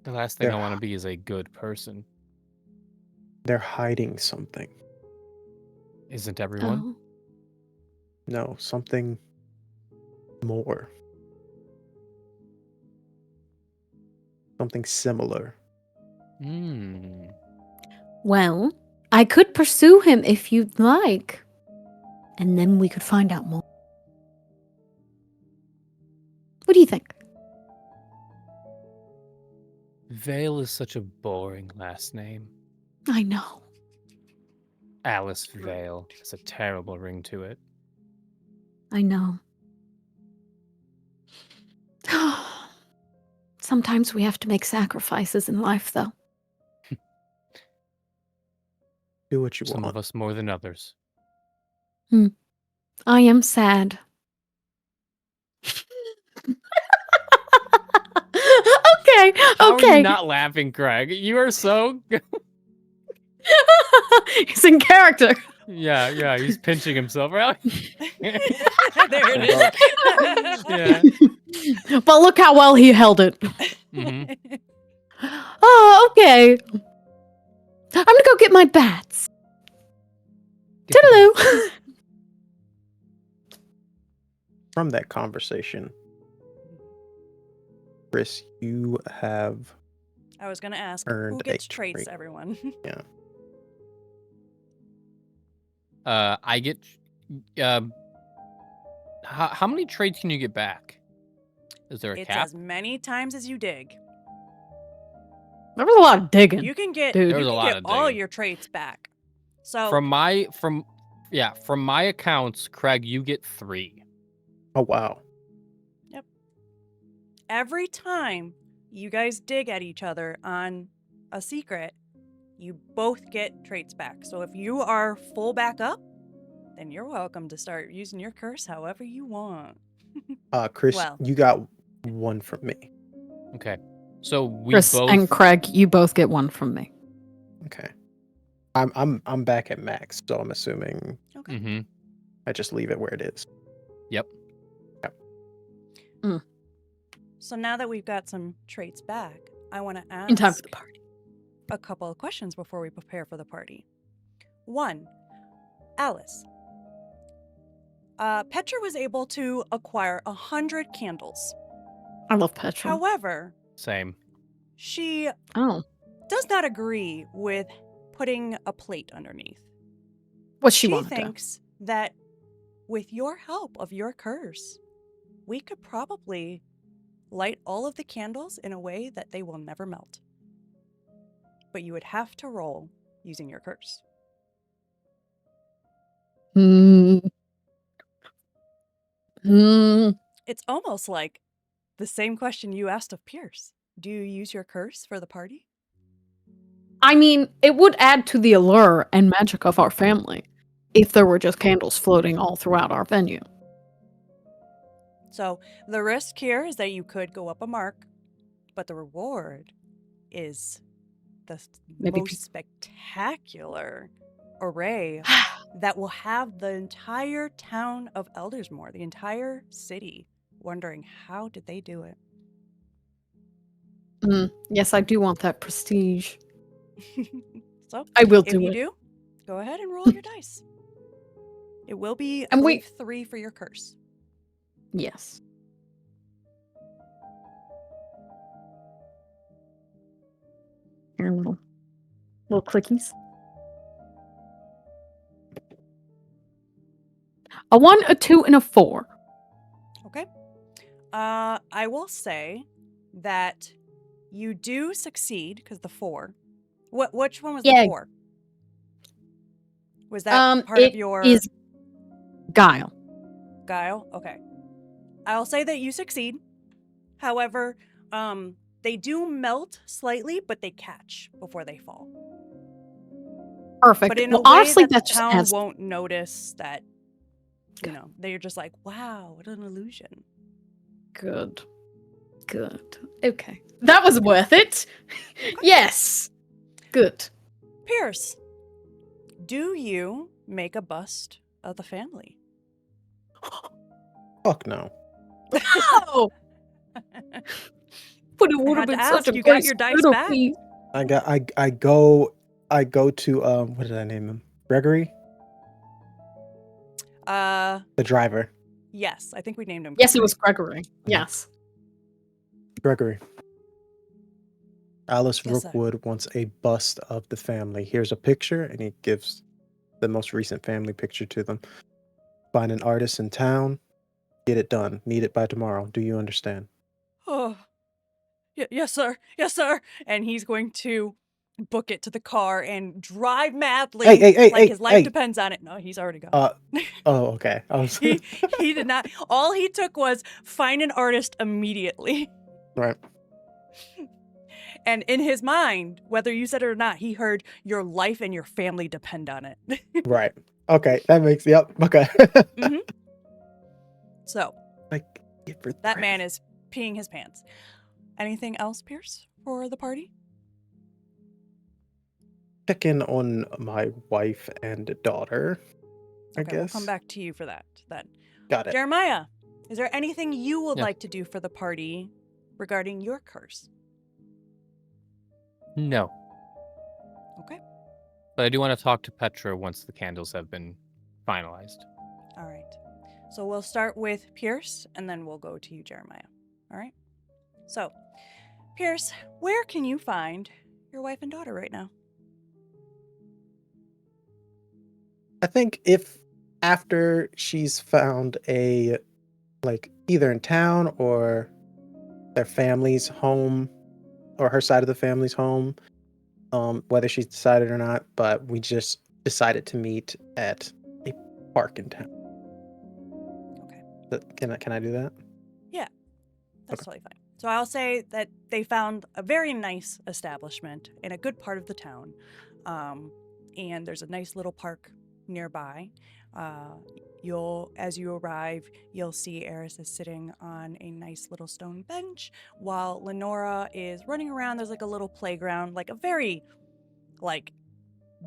the last thing They're I want to be is a good person. They're hiding something. Isn't everyone? Oh. No, something more. Something similar. Hmm. Well, I could pursue him if you'd like. And then we could find out more. What do you think? Vale is such a boring last name. I know. Alice Vale has a terrible ring to it. I know. Sometimes we have to make sacrifices in life, though. Do what you Some want. of us more than others. I am sad. Okay, How are okay. you not laughing, Craig? You are so... He's in character. yeah, he's pinching himself, right? There it is. Yeah. But look how well he held it. Mhm. Oh, okay. I'm gonna go get my bats. Toodaloo. From that conversation, Chris, you have I was gonna ask Earned who a gets traits, trait. everyone. I get... how many traits can you get back? Is there a It's cap? as many times as you dig. There was a lot of digging. You can get Dude. you There was a can lot get of all digging. your traits back. So From my accounts, Craig, you get 3. Oh wow. every time you guys dig at each other on a secret, you both get traits back. So if you are full back up, then you're welcome to start using your curse however you want. Chris, Well. you got one from me. Okay. So we Chris both... and Craig, you both get one from me. Okay. I'm back at max, so I'm assuming Okay. Mm-hmm. I just leave it where it is. Yep. So now that we've got some traits back, I want to In time for ask the party. a couple of questions before we prepare for the party. 1, Alice. Petra was able to acquire 100 candles. I love petrol. However, Same. she Oh. does not agree with putting a plate underneath. What she She wanted to. thinks that with your help of your curse, we could probably light all of the candles in a way that they will never melt. But you would have to roll using your curse. It's almost like the same question you asked of Pierce. Do you use your curse for the party? I mean, it would add to the allure and magic of our family if there were just candles floating all throughout our venue. So the risk here is that you could go up a mark, but the reward is the Maybe most spectacular array that will have the entire town of Eldersmoor, the entire city, wondering how did they do it. Yes, I do want that prestige. So I will if do you it. do, go ahead and roll your dice. It will be, I And believe, 3 for your curse. Yes. Here, little clickies. A 1, a 2, and a 4. Okay. I will say that you do succeed because the 4. Which one was Yeah. the 4? Was that part of your is guile. guile? Okay. I'll say that you succeed. However, they do melt slightly, but they catch before they fall. Perfect. But in Well, a way honestly, that the that just town adds. won't notice that, they're just like, wow, what an illusion. Good. Okay. That was worth it. Yes. Good. Pierce, do you make a bust of the family? Fuck no. Oh! But it would had have been to such ask, a you got great your dice back? centerpiece. I go to what did I name him? Gregory? The driver. Yes, I think we named him. Yes, it was Gregory. Yes. Gregory. Alice Yes, sir. Rookwood wants a bust of the family. Here's a picture, and he gives the most recent family picture to them. Find an artist in town. Get it done. Need it by tomorrow. Do you understand? Oh, yes, sir. Yes, sir. And he's going to book it to the car and drive madly like his life depends on it. No, he's already gone. Oh, okay. he did not. All he took was find an artist immediately. Right. And in his mind, whether you said it or not, he heard your life and your family depend on it. Right. Okay. That makes okay. Mm-hmm. So Like that man is peeing his pants. Anything else, Pierce, for the party? Check in on my wife and daughter. I Okay, we'll guess. come back to you for that then. Got it. Jeremiah, is there anything you would Yeah. like to do for the party regarding your curse? No. Okay. But I do want to talk to Petra once the candles have been finalized. All right. So we'll start with Pierce, and then we'll go to you, Jeremiah. All right? So, Pierce, where can you find your wife and daughter right now? I think if after she's found either in town or their family's home or her side of the family's home, whether she's decided or not, but we just decided to meet at a park in town. Okay. Can I do that? Yeah, that's Okay. totally fine. So I'll say that they found a very nice establishment in a good part of the town, and there's a nice little park nearby. As you arrive, you'll see Eris is sitting on a nice little stone bench, while Lenora is running around. There's like a little playground, like a very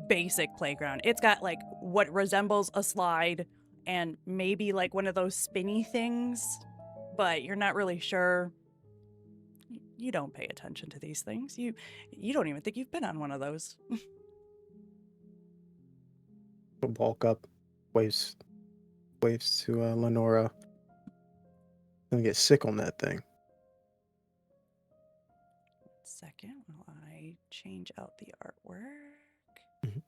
basic playground. It's got like what resembles a slide and maybe like one of those spinny things, but you're not really sure You don't pay attention to these things. You don't even think you've been on one of those. Walk up, waves to Lenora. Gonna get sick on that thing. Second, while I change out the artwork. Mhm.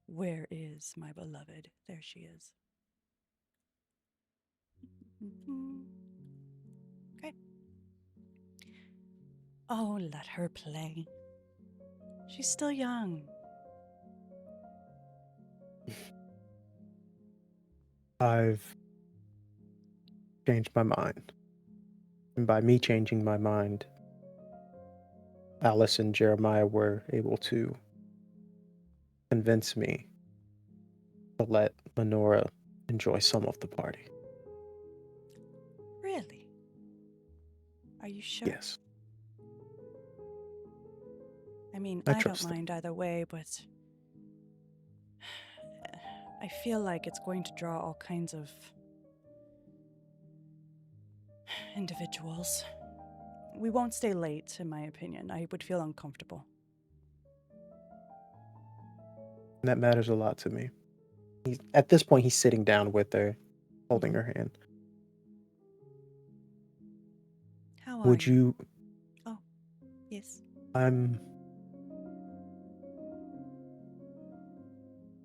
Where is my beloved? There she is. Okay. Oh, let her play. She's still young. I've changed my mind. And by me changing my mind, Alice and Jeremiah were able to convince me to let Lenora enjoy some of the party. Really? Are you sure? Yes, I mean, I I don't trust them. mind either way, but I feel like it's going to draw all kinds of individuals. We won't stay late, in my opinion. I would feel uncomfortable. And that matters a lot to me. At this point, he's sitting down with her, holding Mhm. her hand. How are Would you? Oh, yes. I'm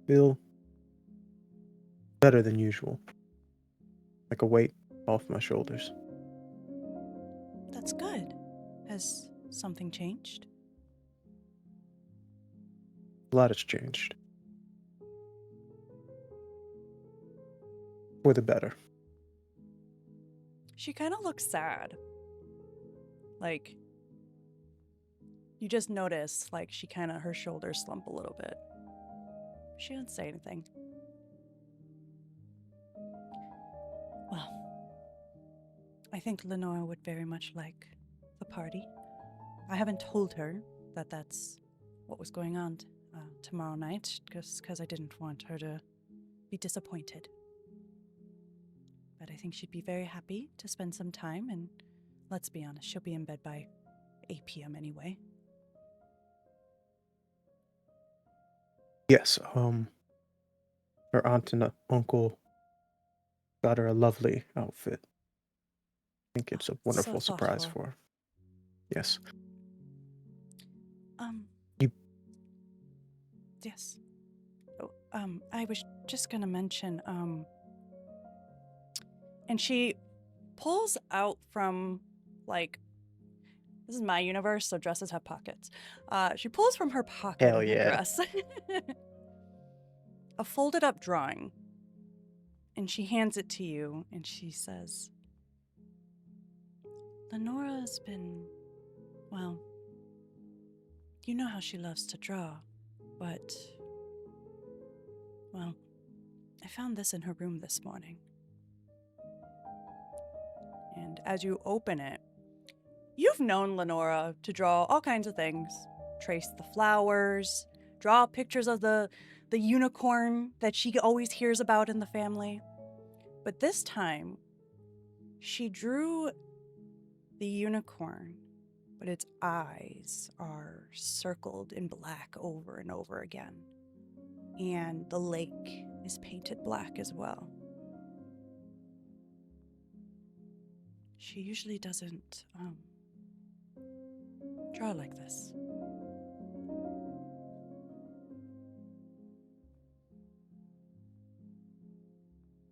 feel better than usual. Like a weight off my shoulders. That's good. Has something changed? A lot has changed. For the better. She kind of looks sad. Like, you just notice, like, she kind of, her shoulders slump a little bit. She didn't say anything. Well, I think Lenora would very much like the party. I haven't told her that that's what was going on tomorrow night, just because I didn't want her to be disappointed. But I think she'd be very happy to spend some time, and let's be honest, she'll be in bed by 8 p.m. anyway. Yes, her aunt and uncle got her a lovely outfit. I think it's a wonderful So surprise thoughtful. for her. Yes. Um. You- Yes. Oh, I was just gonna mention, and she pulls out from, like, this is my universe, so dresses have pockets. She pulls from her pocket Hell in her yeah. dress a folded up drawing, and she hands it to you, and she says, Lenora's been, well, you know how she loves to draw, but, well, I found this in her room this morning. And as you open it, you've known Lenora to draw all kinds of things. Trace the flowers, draw pictures of the unicorn that she always hears about in the family. But this time, she drew the unicorn, but its eyes are circled in black over and over again. And the lake is painted black as well. She usually doesn't draw like this.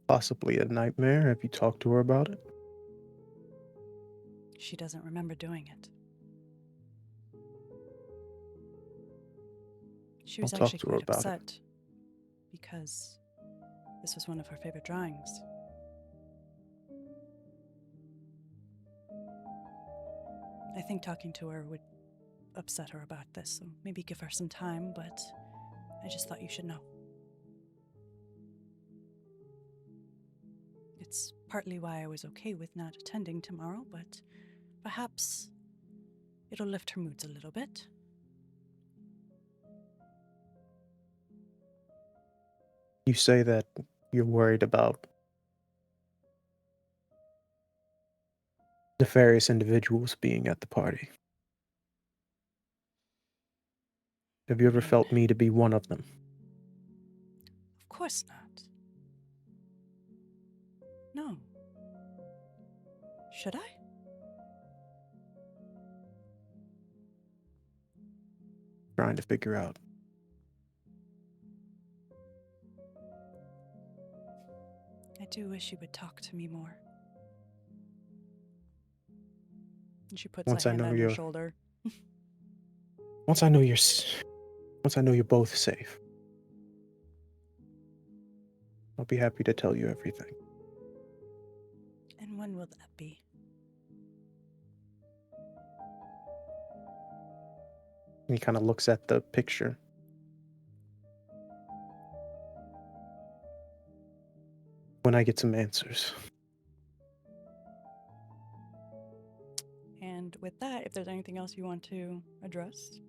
Possibly a nightmare. Have you talked to her about it? She doesn't remember doing it. She was I'll talk actually to her quite about it. upset because this was one of her favorite drawings. I think talking to her would upset her about this, so maybe give her some time, but I just thought you should know. It's partly why I was okay with not attending tomorrow, but perhaps it'll lift her moods a little bit. You say that you're worried about nefarious individuals being at the party. Have you ever mean, felt me to be one of them? Of course not. No. Should I? Trying to figure out. I do wish you would talk to me more. And she puts Once a I hand know on your you- shoulder. Once I know you're both safe, I'll be happy to tell you everything. And when will that be? And he kind of looks at the picture. When I get some answers. And with that, if there's anything else you want to address,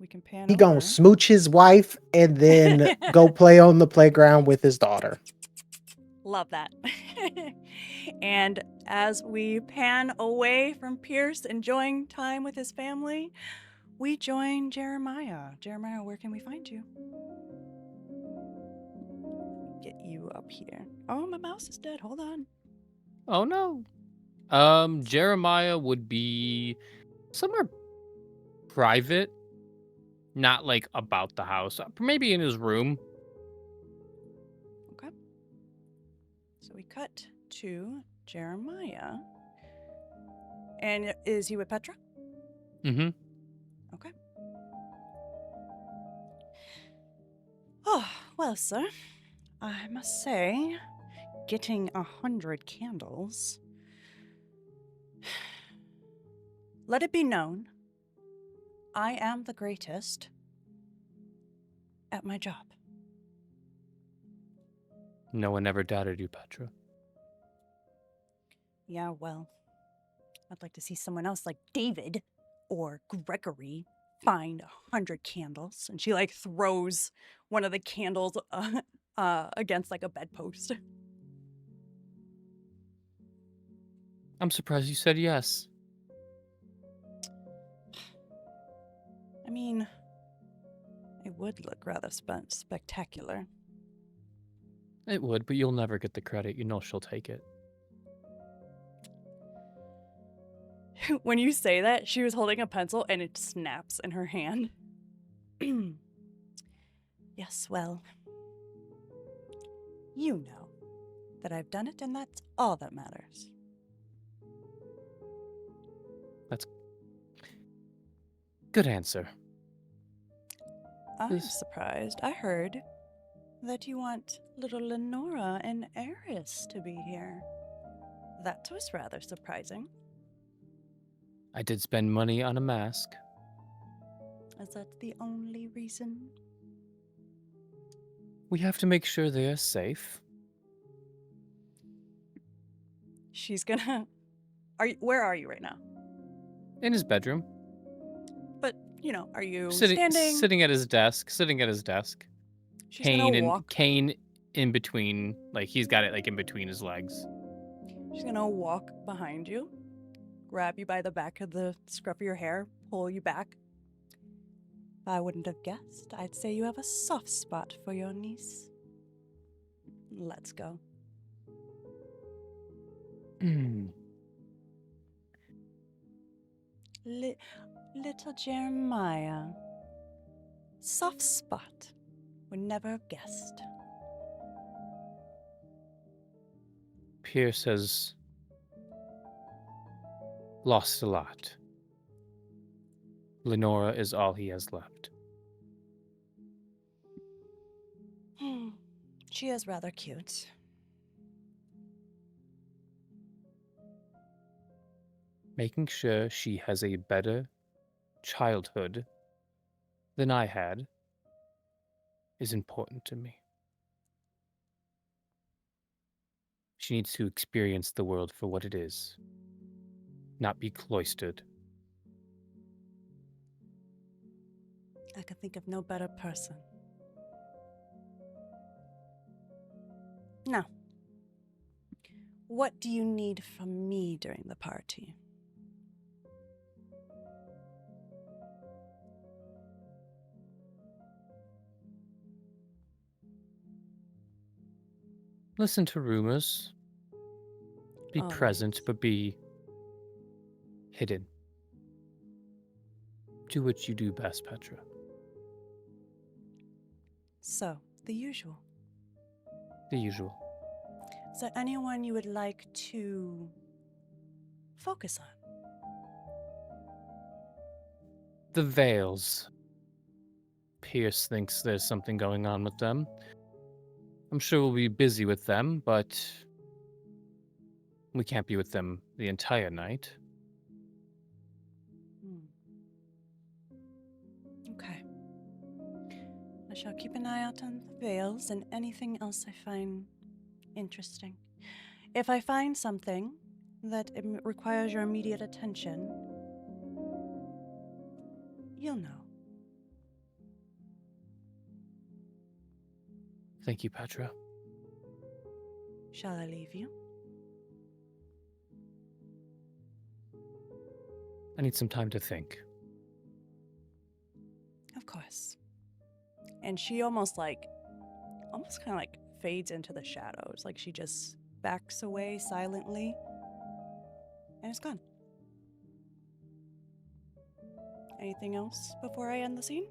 we can pan He over. gonna smooch his wife and then go play on the playground with his daughter. Love that. And as we pan away from Pierce enjoying time with his family, we join Jeremiah. Jeremiah, where can we find you? Get you up here. Oh, my mouse is dead. Hold on. Oh no. Jeremiah would be somewhere private, not like about the house. Maybe in his room. Okay. So we cut to Jeremiah. And is he with Petra? Mm-hmm. Okay. Oh, well, sir, I must say, getting 100 candles. Let it be known, I am the greatest at my job. No one ever doubted you, Petra. Yeah, well, I'd like to see someone else like David or Gregory find 100 candles. And she like throws one of the candles against like a bedpost. I'm surprised you said yes. I mean, it would look rather spectacular. It would, but you'll never get the credit. You know she'll take it. When you say that, she was holding a pencil and it snaps in her hand. Yes, well, you know that I've done it and that's all that matters. Good answer. I'm This- surprised. I heard that you want little Lenora and Eris to be here. That was rather surprising. I did spend money on a mask. Is that the only reason? We have to make sure they are safe. She's gonna... Where are you right now? In his bedroom. But, you know, are you Sitting standing? at his desk. Sitting at his desk. She's gonna walk. Cane in between. Like, he's got it, like, in between his legs. She's gonna walk behind you, grab you by the back of the scruff of your hair, pull you back. I wouldn't have guessed. I'd say you have a soft spot for your niece. Let's go. Little Jeremiah. Soft spot. Would never have guessed. Pierce has lost a lot. Lenora is all he has left. She is rather cute. Making sure she has a better childhood than I had is important to me. She needs to experience the world for what it is, not be cloistered. I could think of no better person. Now, what do you need from me during the party? Listen to rumors. Be Oh, present, yes. but be hidden. Do what you do best, Petra. So, the usual. The usual. Is there anyone you would like to focus on? The Veils. Pierce thinks there's something going on with them. I'm sure we'll be busy with them, but we can't be with them the entire night. Okay. I shall keep an eye out on the veils and anything else I find interesting. If I find something that requires your immediate attention, you'll know. Thank you, Petra. Shall I leave you? I need some time to think. Of course. And she almost kind of like fades into the shadows. Like she just backs away silently and it's gone. Anything else before I end the scene?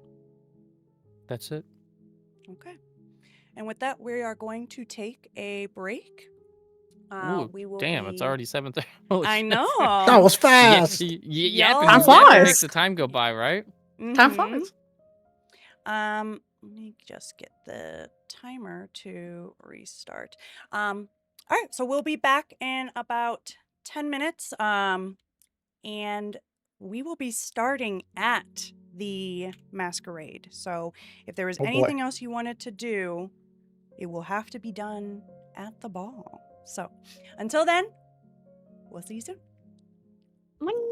That's it. Okay. And with that, we are going to take a break. Ooh, We will damn, be... it's already 7:30. I know. That was fast. Y'all Time Yapping flies. makes the time go by, right? Time Mhm. flies. Let me just get the timer to restart. All right, so we'll be back in about 10 minutes. And we will be starting at the masquerade. So if there was Oh, boy. anything else you wanted to do, it will have to be done at the ball. So until then, we'll see you soon. Boing.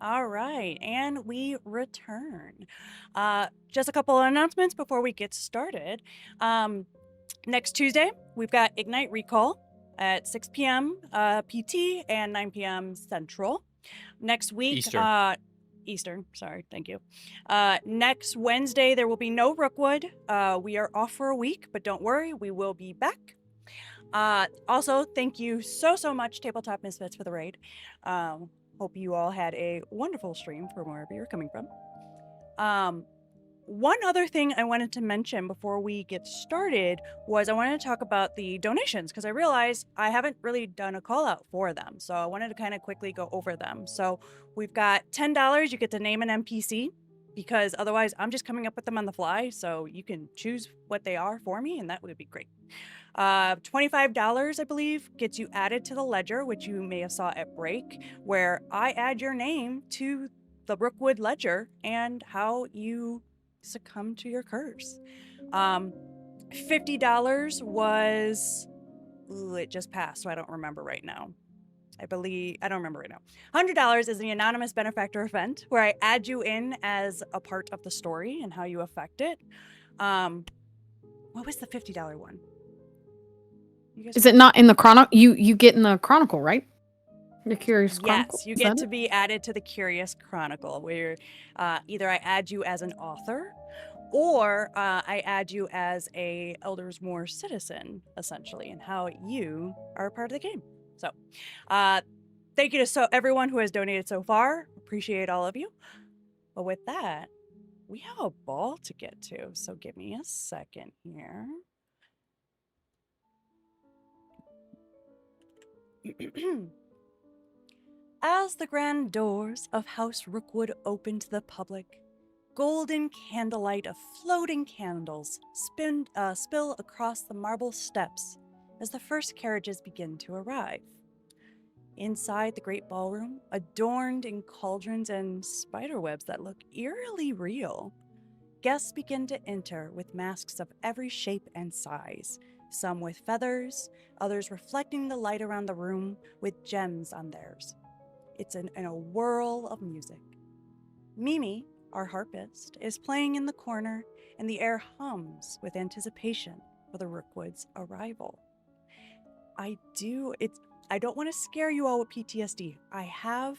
All right, and we return. Just a couple of announcements before we get started. Next Tuesday, we've got Ignite Recall at 6 p.m. PT and 9 p.m. Central. Next week, Eastern, sorry, thank you. Next Wednesday, there will be no Rookwood. We are off for a week, but don't worry, we will be back. Also, thank you so much, Tabletop Misfits, for the raid. Hope you all had a wonderful stream from wherever you're coming from. One other thing I wanted to mention before we get started was I wanted to talk about the donations because I realized I haven't really done a call out for them. So I wanted to kind of quickly go over them. So we've got $10. You get to name an NPC because otherwise I'm just coming up with them on the fly. So you can choose what they are for me and that would be great. $25, I believe, gets you added to the ledger, which you may have saw at break, where I add your name to the Rookwood ledger and how you succumb to your curse. $50 was, it just passed, so I don't remember right now. I don't remember right now. $100 is the anonymous benefactor event, where I add you in as a part of the story and how you affect it. What was the $50 one? Is it not in the chronicle? You get in the chronicle, right? The Curious Chronicle? Yes, you get to be added to the Curious Chronicle, where either I add you as an author, or I add you as a Eldersmoor citizen, essentially, and how you are a part of the game. So, thank you to everyone who has donated so far. Appreciate all of you. But with that, we have a ball to get to, so give me a second here. As the grand doors of House Rookwood open to the public, golden candlelight of floating candles spill across the marble steps as the first carriages begin to arrive. Inside the great ballroom, adorned in cauldrons and spiderwebs that look eerily real, guests begin to enter with masks of every shape and size, some with feathers, others reflecting the light around the room with gems on theirs. It's in a whirl of music. Mimi, our harpist, is playing in the corner, and the air hums with anticipation for the Rookwood's arrival. I don't want to scare you all with PTSD. I have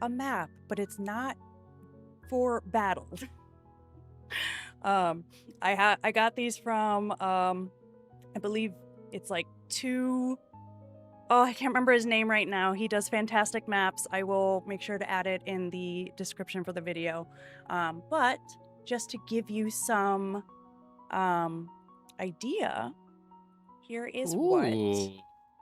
a map, but it's not for battle. I got these from I believe it's like I can't remember his name right now. He does fantastic maps. I will make sure to add it in the description for the video. But just to give you some idea, here is what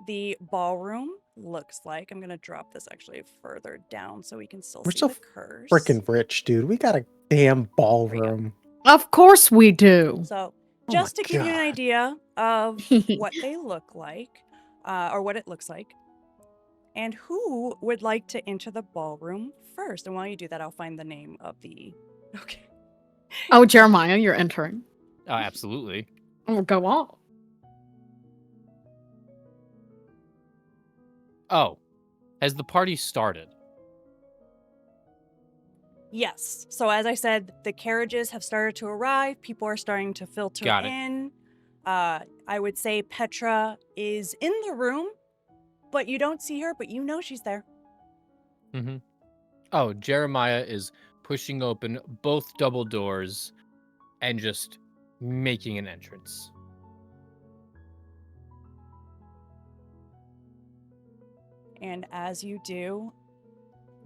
the ballroom looks like. I'm going to drop this actually further down so we can still see the curse. Freaking rich, dude. We got a damn ballroom. Of course we do. So just to give you an idea of what they look like, or what it looks like, and who would like to enter the ballroom first. And while you do that, I'll find the name of the... Okay. Oh, Jeremiah, you're entering. Absolutely. Oh, go on. Oh, has the party started? Yes. So as I said, the carriages have started to arrive. People are starting to filter in. I would say Petra is in the room, but you don't see her, but you know she's there. Mm-hmm. Oh, Jeremiah is pushing open both double doors and just making an entrance. And as you do,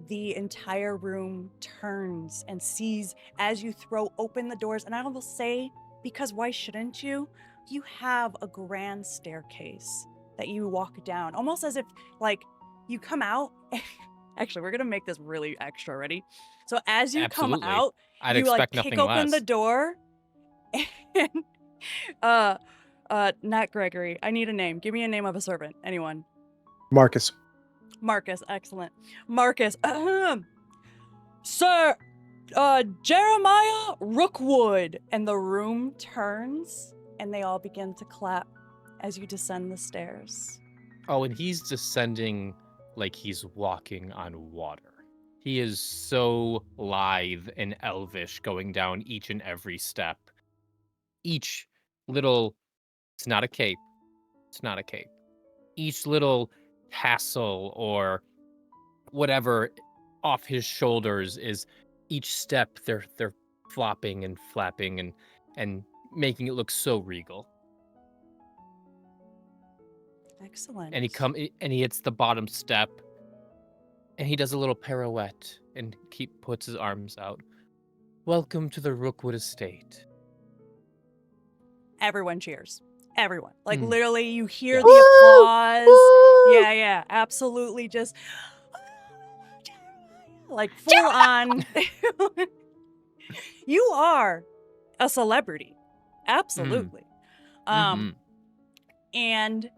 the entire room turns and sees as you throw open the doors. And I will say, because why shouldn't you? You have a grand staircase that you walk down, almost as if like you come out. Actually, we're going to make this really extra. Ready? So as you come out, I'd you expect like nothing kick open less. the door and not Gregory. I need a name. Give me a name of a servant. Anyone? Marcus. Marcus, excellent. Marcus, Sir, Jeremiah Rookwood. And the room turns and they all begin to clap as you descend the stairs. Oh, and he's descending like he's walking on water. He is so lithe and elvish going down each and every step. Each little, it's not a cape. It's not a cape. Each little tassel or whatever off his shoulders is each step they're flopping and flapping and making it look so regal. Excellent. And he hits the bottom step and he does a little pirouette and puts his arms out. Welcome to the Rookwood estate. Everyone cheers. Everyone. Like Mm. literally you hear Yeah. the applause. Woo! Yeah, absolutely just like full on. You are a celebrity. Absolutely. Mhm. And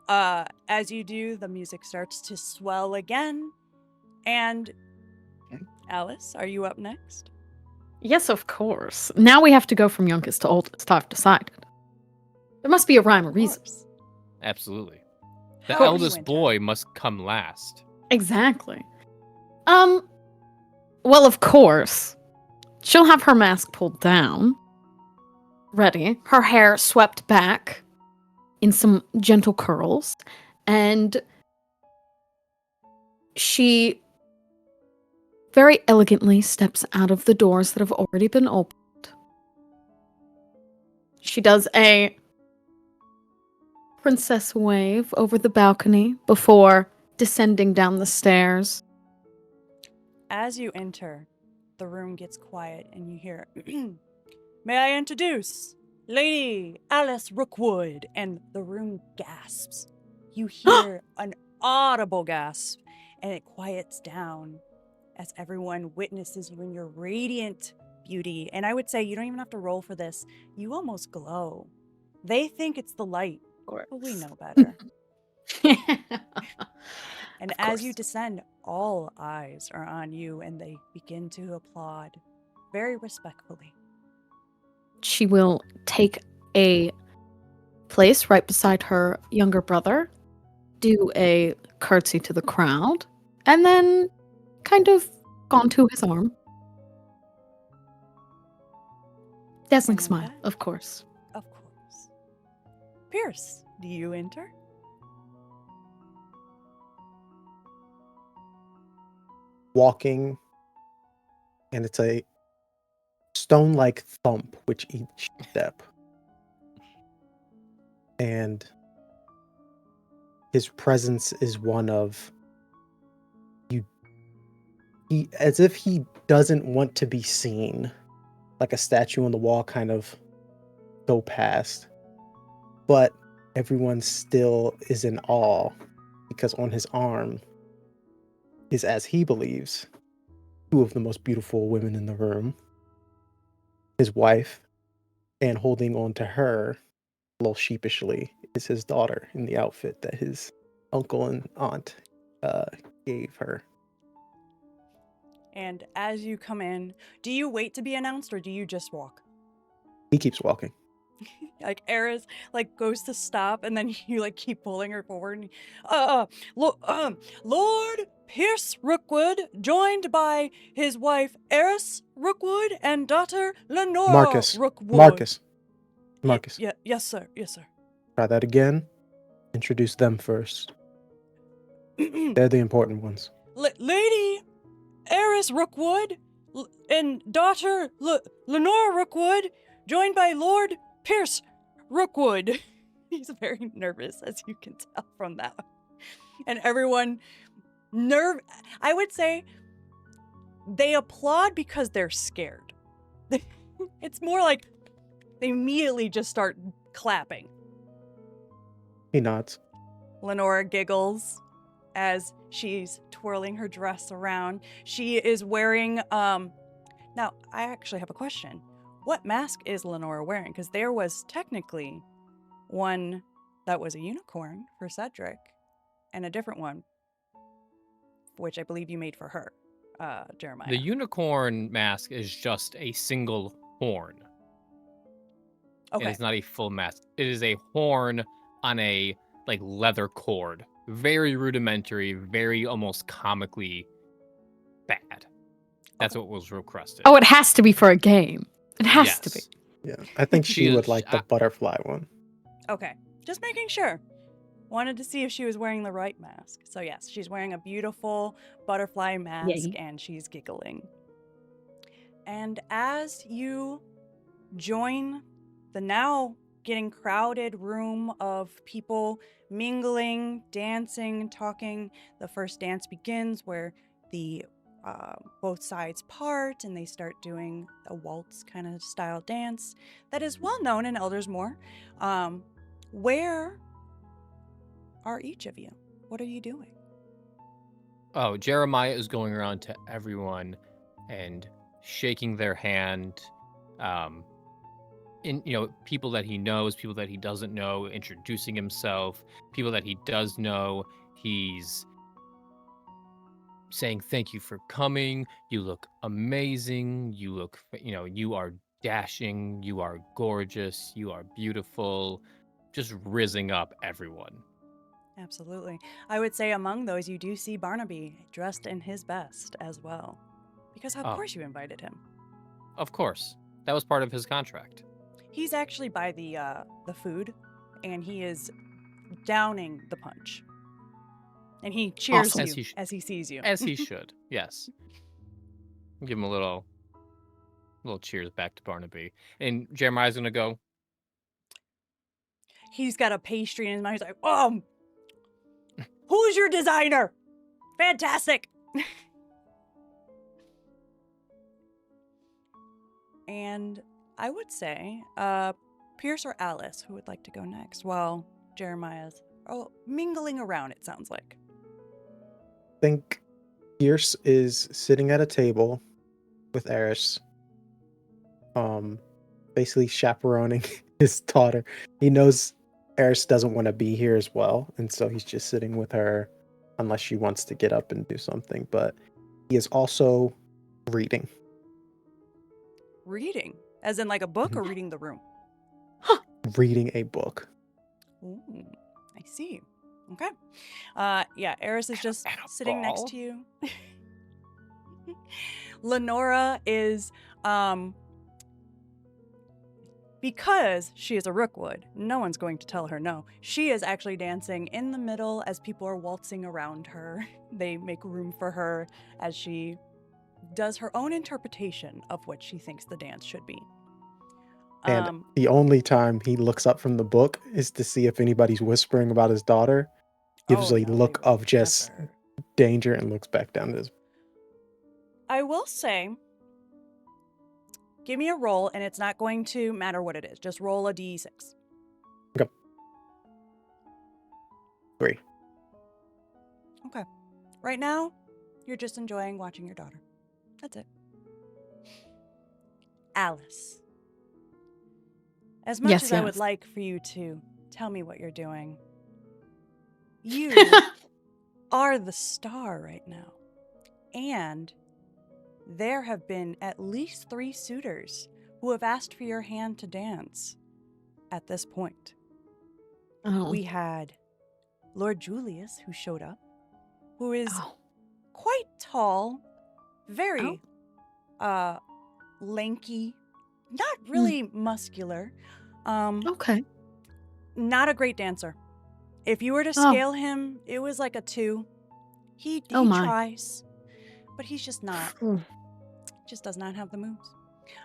as you do, the music starts to swell again. And Alice, are you up next? Yes, of course. Now we have to go from youngest to oldest. I've decided. There must be a rhyme or Of reason. course. Absolutely. The How do you eldest enter? boy must come last. Exactly. Well, of course. She'll have her mask pulled down. Ready. Her hair swept back in some gentle curls. And she very elegantly steps out of the doors that have already been opened. She does a princess wave over the balcony before descending down the stairs. As you enter, the room gets quiet and you hear, "May I introduce Lady Alice Rookwood?" And the room gasps. You hear an audible gasp, and it quiets down as everyone witnesses you in your radiant beauty. And I would say you don't even have to roll for this. You almost glow. They think it's the light, but we know better. And Of as you course. descend, all eyes are on you and they begin to applaud very respectfully. She will take a place right beside her younger brother, do a curtsy to the crowd, and then kind of gone to his arm. Dazzling And with smile, that- of course. Of course. Pierce, do you enter? Walking, and it's a stone-like thump with each step. And his presence is one of he as if he doesn't want to be seen, like a statue on the wall kind of go past. But everyone still is in awe because on his arm is, as he believes, two of the most beautiful women in the room, his wife, and holding on to her a little sheepishly is his daughter in the outfit that his uncle and aunt gave her. And as you come in, do you wait to be announced or do you just walk? He keeps walking. Like Eris goes to stop and then you keep pulling her forward. Lord Pierce Rookwood, joined by his wife Eris Rookwood and daughter Lenora Marcus. Rookwood. Marcus. Yes, sir. Yes, sir. Try that again. Introduce them first. They're the important ones. Lady Eris Rookwood and daughter Lenora Rookwood, joined by Lord Pierce Rookwood. He's very nervous, as you can tell from that. And everyone I would say they applaud because they're scared. It's more like they immediately just start clapping. He nods. Lenora giggles as she's twirling her dress around. She is wearing now I actually have a question. What mask is Lenora wearing? Because there was technically one that was a unicorn for Cedric and a different one, which I believe you made for her, Jeremiah. The unicorn mask is just a single horn. Okay. It is not a full mask. It is a horn on a leather cord. Very rudimentary, very almost comically bad. That's what was requested. Oh, it has to be for a game. It has to be. Yes. Yeah, I think She she would is- like the butterfly one. Okay, just making sure. Wanted to see if she was wearing the right mask. So yes, she's wearing a beautiful butterfly mask Yay. and she's giggling. And as you join the now getting crowded room of people mingling, dancing, talking, the first dance begins where the both sides part and they start doing a waltz kind of style dance that is well known in Eldersmoor. Where are each of you? What are you doing? Oh, Jeremiah is going around to everyone and shaking their hand. People that he knows, people that he doesn't know, introducing himself, people that he does know, he's saying thank you for coming. You look amazing. You are dashing. You are gorgeous. You are beautiful. Just rizzing up everyone. Absolutely. I would say among those, you do see Barnaby dressed in his best as well. Because of Oh. course you invited him. Of course. That was part of his contract. He's actually by the food, and he is downing the punch. And he cheers Awesome. you as he sees you. As he should. Yes. Give him a little cheers back to Barnaby. And Jeremiah's going to go, He's got a pastry in his mouth. He's like, who's your designer? Fantastic. And I would say, Pierce or Alice, who would like to go next? Well, Jeremiah's mingling around, it sounds like. I think Pierce is sitting at a table with Eris, basically chaperoning his daughter. He knows Eris doesn't want to be here as well, and so he's just sitting with her unless she wants to get up and do something. But he is also reading. Reading? As in like a book or reading the room? Reading a book. Ooh, I see. Okay. Yeah, Eris is just At a sitting next ball? to you. Lenora is, because she is a Rookwood, no one's going to tell her no. She is actually dancing in the middle as people are waltzing around her. They make room for her as she does her own interpretation of what she thinks the dance should be. And the only time he looks up from the book is to see if anybody's whispering about his daughter. Gives Oh, a no, they look would of just never. danger and looks back down at his. I will say, give me a roll, and it's not going to matter what it is. Just roll a d6. 3. Okay. Right now, you're just enjoying watching your daughter. That's it. Alice. As much Yes, as I would yes. like for you to tell me what you're doing, you are the star right now. And there have been at least 3 suitors who have asked for your hand to dance at this point. Oh. We had Lord Julius, who showed up, who is Oh. quite tall, very lanky, not really muscular, Okay. not a great dancer. If you were to Oh. scale him, it was like a 2. He Oh my. tries, but he's just not, just does not have the moves.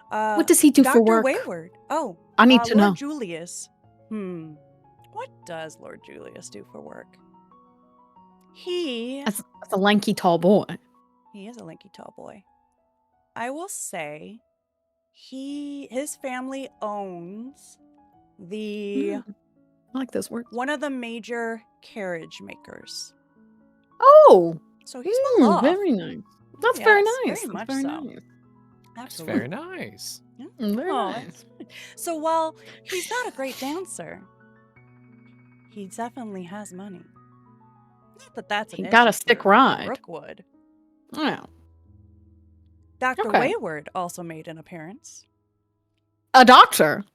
What does he do Dr. for work? Wayward. Oh, I need to Lord know. Julius. What does Lord Julius do for work? He As a lanky tall boy. is a lanky tall boy. I will say his family owns the I like those words. one of the major carriage makers. Oh, So he's well off. very nice. That's very Yes, nice. very much That's very so. nice. That's Absolutely. very nice. Very Aw. nice. So while he's not a great dancer, he definitely has money. Not that that's an He issue got a stick for ride. Rookwood. Yeah. Dr. Okay. Wayward also made an appearance. A doctor.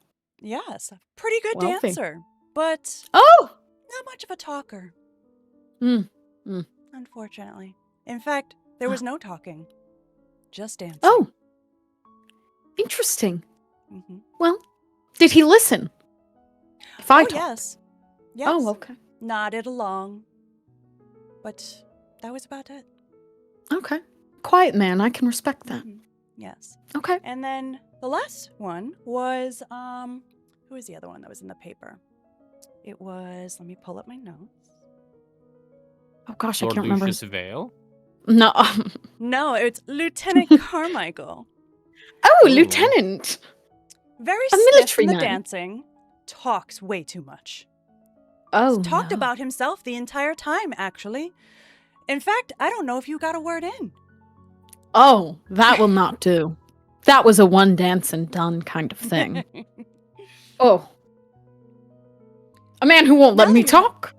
Yes, a pretty good Wealthy. dancer, but Oh. not much of a talker. Hmm. Unfortunately. In fact, There was no talking, just dancing. Oh, interesting. Mm-hmm. Well, did he listen? If I talked. Yes. Yes. Oh, okay. Nodded along. But that was about it. Okay. Quiet man, I can respect that. Mhm. Yes. Okay. And then the last one was, who was the other one that was in the paper? It was, let me pull up my notes. Oh gosh, I Lord can't remember. Lucius Vale. No. No, it's Lieutenant Carmichael. Oh, Ooh. Lieutenant. Very A stiff military in the man. dancing. Talks way too much. Oh, Talked no. about himself the entire time, actually. In fact, I don't know if you got a word in. Oh, that will not do. That was a one dance and done kind of thing. Oh. A man who won't let No, me you- talk.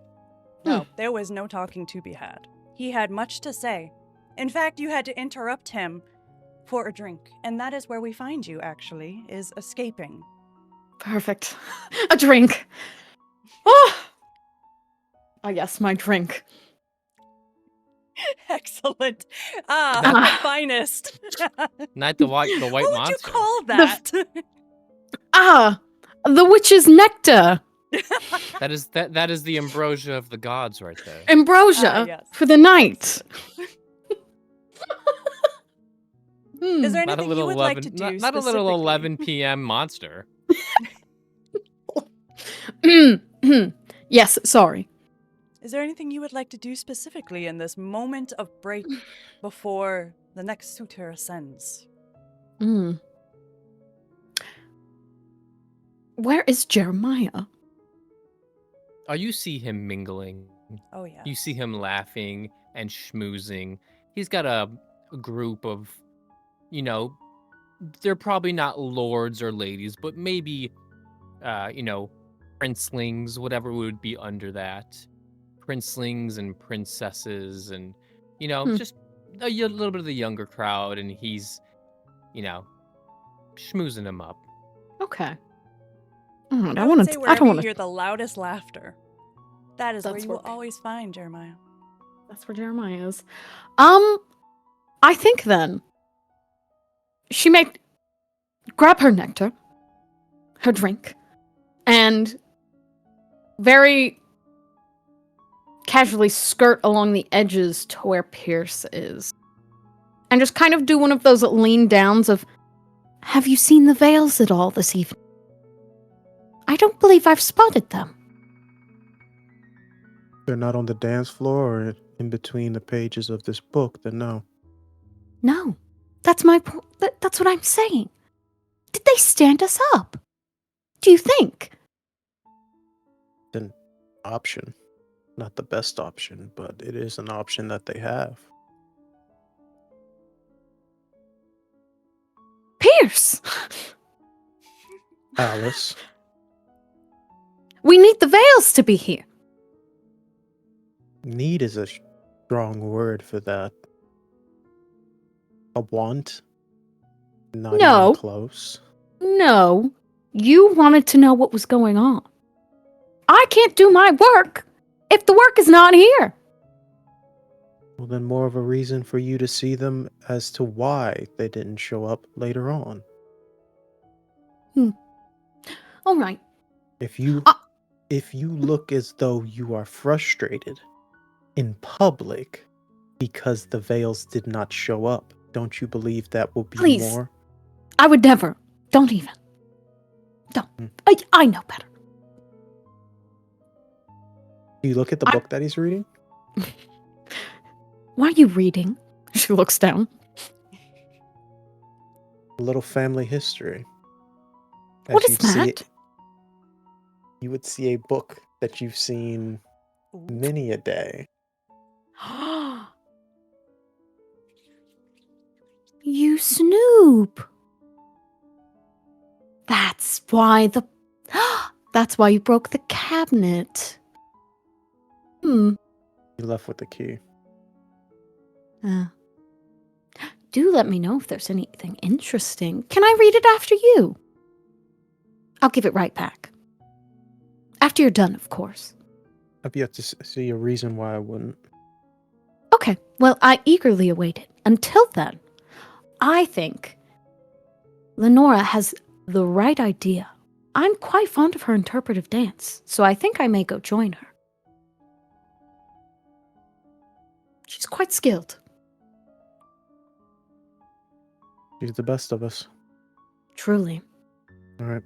No, there was no talking to be had. He had much to say. In fact, you had to interrupt him for a drink. And that is where we find you, actually, is escaping. Perfect. A drink. Oh. Ah, yes, my drink. Excellent. Ah, That- the finest. Not the white What would monster. you call that? Ah, the witch's nectar. That is the ambrosia of the gods right there. Ambrosia yes. for the night. Hmm. Is there Not a anything little you would 11, like to do not a little specifically? 11 p.m. monster. Yes, sorry. Is there anything you would like to do specifically in this moment of break before the next suitor ascends? Mm. Where is Jeremiah? Oh, you see him mingling. Oh, yeah. You see him laughing and schmoozing. He's got a group of, they're probably not lords or ladies, but maybe, princelings, whatever would be under that. Princelings and princesses and, just a little bit of the younger crowd. And he's, schmoozing them up. Okay. I I would want say to. I wherever don't you want to. hear the loudest laughter, that is where That's you will where- always find Jeremiah. That's where Jeremiah is. I think then she may grab her nectar, her drink, and very casually skirt along the edges to where Pierce is. And just kind of do one of those lean downs of, have you seen the Vales at all this evening? I don't believe I've spotted them. They're not on the dance floor or in between the pages of this book, then no. No, that's my point. That's what I'm saying. Did they stand us up? Do you think? An option. Not the best option, but it is an option that they have. Pierce! Alice, We need the Vales to be here. need is a strong word for that. A want? Not No. even close. No, you wanted to know what was going on. I can't do my work if the work is not here. Well, then more of a reason for you to see them as to why they didn't show up later on. All right. If you Ah. if you look as though you are frustrated in public because the Vales did not show up, don't you believe that will be Please. more? I would never. Don't even. Don't. I know better. Do you look at the book that he's reading? Why are you reading? She looks down. A little family history. What is you'd see that? you would see a book that you've seen many a day. You snoop. That's why That's why you broke the cabinet. You left with the key. Do let me know if there's anything interesting. Can I read it after you? I'll give it right back. After you're done, of course. I've yet to see a reason why I wouldn't. Okay, well, I eagerly await it. Until then, I think Lenora has the right idea. I'm quite fond of her interpretive dance, so I think I may go join her. She's quite skilled. She's the best of us. Truly. All right.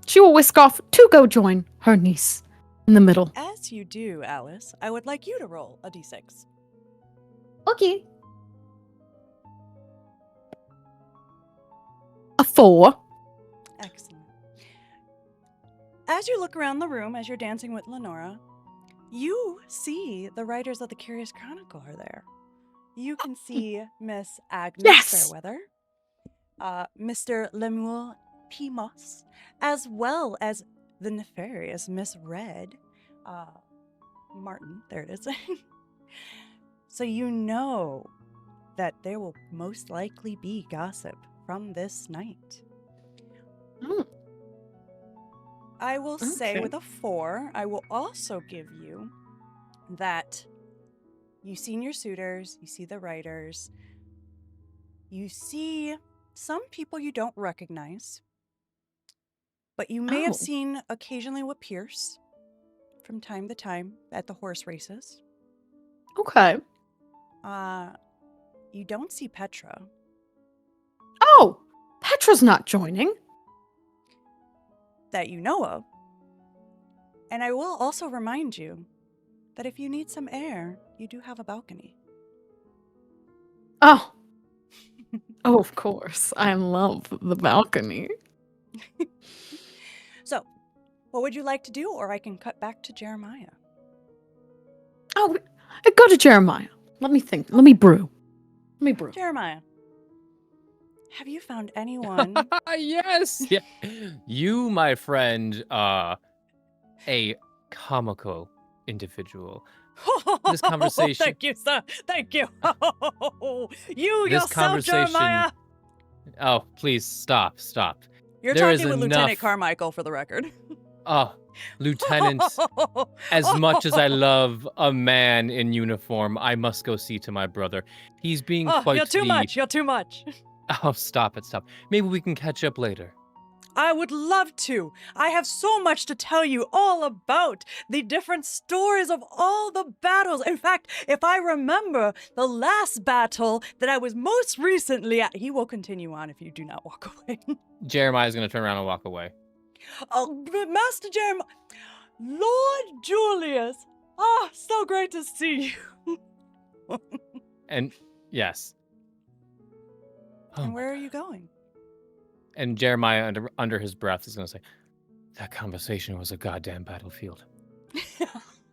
She will whisk off to go join her niece in the middle. As you do, Alice, I would like you to roll a d6. Okay. A 4. Excellent. As you look around the room, as you're dancing with Lenora, you see the writers of the Curious Chronicle are there. You can see Miss Agnes Yes! Fairweather, Mr. Lemuel P. Moss, as well as the nefarious Miss Red Martin. There it is. So you know that there will most likely be gossip from this night. Mm. I will say Okay. with a 4, I will also give you that you've seen your suitors, you see the writers, you see some people you don't recognize, but you may have Oh. seen occasionally with Pierce from time to time at the horse races. Okay. You don't see Petra. Oh, Petra's not joining. That you know of. And I will also remind you that if you need some air, you do have a balcony. Oh. Oh, of course. I love the balcony. So, what would you like to do? Or I can cut back to Jeremiah. Oh, go to Jeremiah. Let me think. Let me brew. Jeremiah, have you found anyone? Yes. Yeah. You, my friend, a comical individual. This conversation- Thank you, sir. Thank you. You This yourself, conversation- Jeremiah. Oh, please stop. You're There is talking with Lieutenant enough- Carmichael, for the record. Oh, Lieutenant, as much as I love a man in uniform, I must go see to my brother. He's being quite you're too the- much. You're too much. Oh, stop it. Maybe we can catch up later. I would love to. I have so much to tell you all about the different stories of all the battles. In fact, if I remember the last battle that I was most recently at, he will continue on if you do not walk away. Jeremiah's going to turn around and walk away. Oh, Master Jeremiah, Lord Julius. Ah, so great to see you. And yes. And where are you going? And Jeremiah, under his breath, is going to say, that conversation was a goddamn battlefield.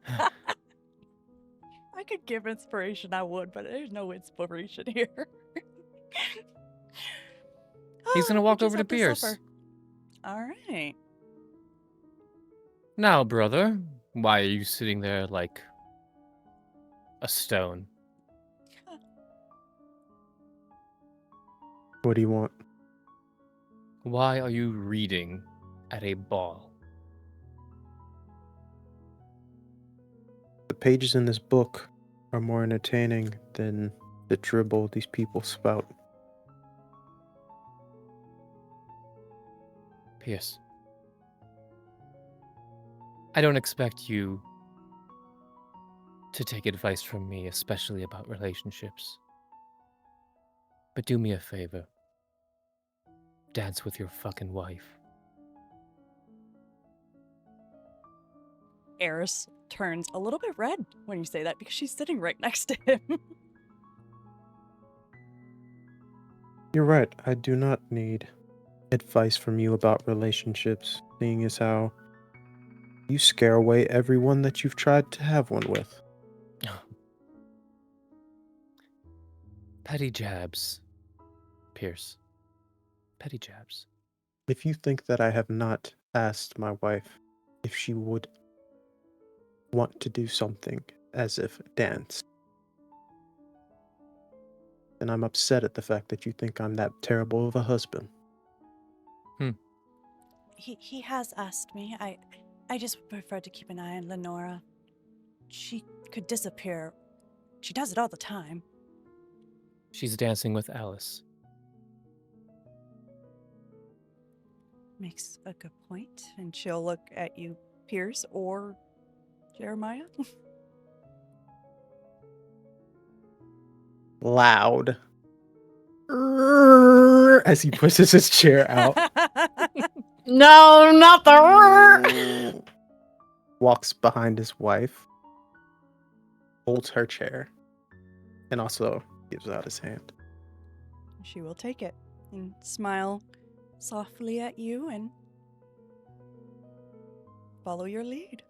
I could give inspiration, I would, but there's no inspiration here. He's going to We walk just over to have to Pierce. suffer. All right. Now, brother, why are you sitting there like a stone? What do you want? Why are you reading at a ball? The pages in this book are more entertaining than the dribble these people spout. Pierce, I don't expect you to take advice from me, especially about relationships. But do me a favor. Dance with your fucking wife. Eris turns a little bit red when you say that because she's sitting right next to him. You're right, I do not need advice from you about relationships, seeing as how you scare away everyone that you've tried to have one with. Petty jabs, Pierce. Petty jabs. If you think that I have not asked my wife if she would want to do something as if dance, then I'm upset at the fact that you think I'm that terrible of a husband. He has asked me. I just prefer to keep an eye on Lenora. She could disappear She does it all the time. She's dancing with Alice. Makes a good point. And she'll look at you, Pierce or Jeremiah. Loud. As he pushes his chair out. No, not the. Walks behind his wife. Holds her chair. And also gives out his hand. She will take it and smile softly at you and follow your lead.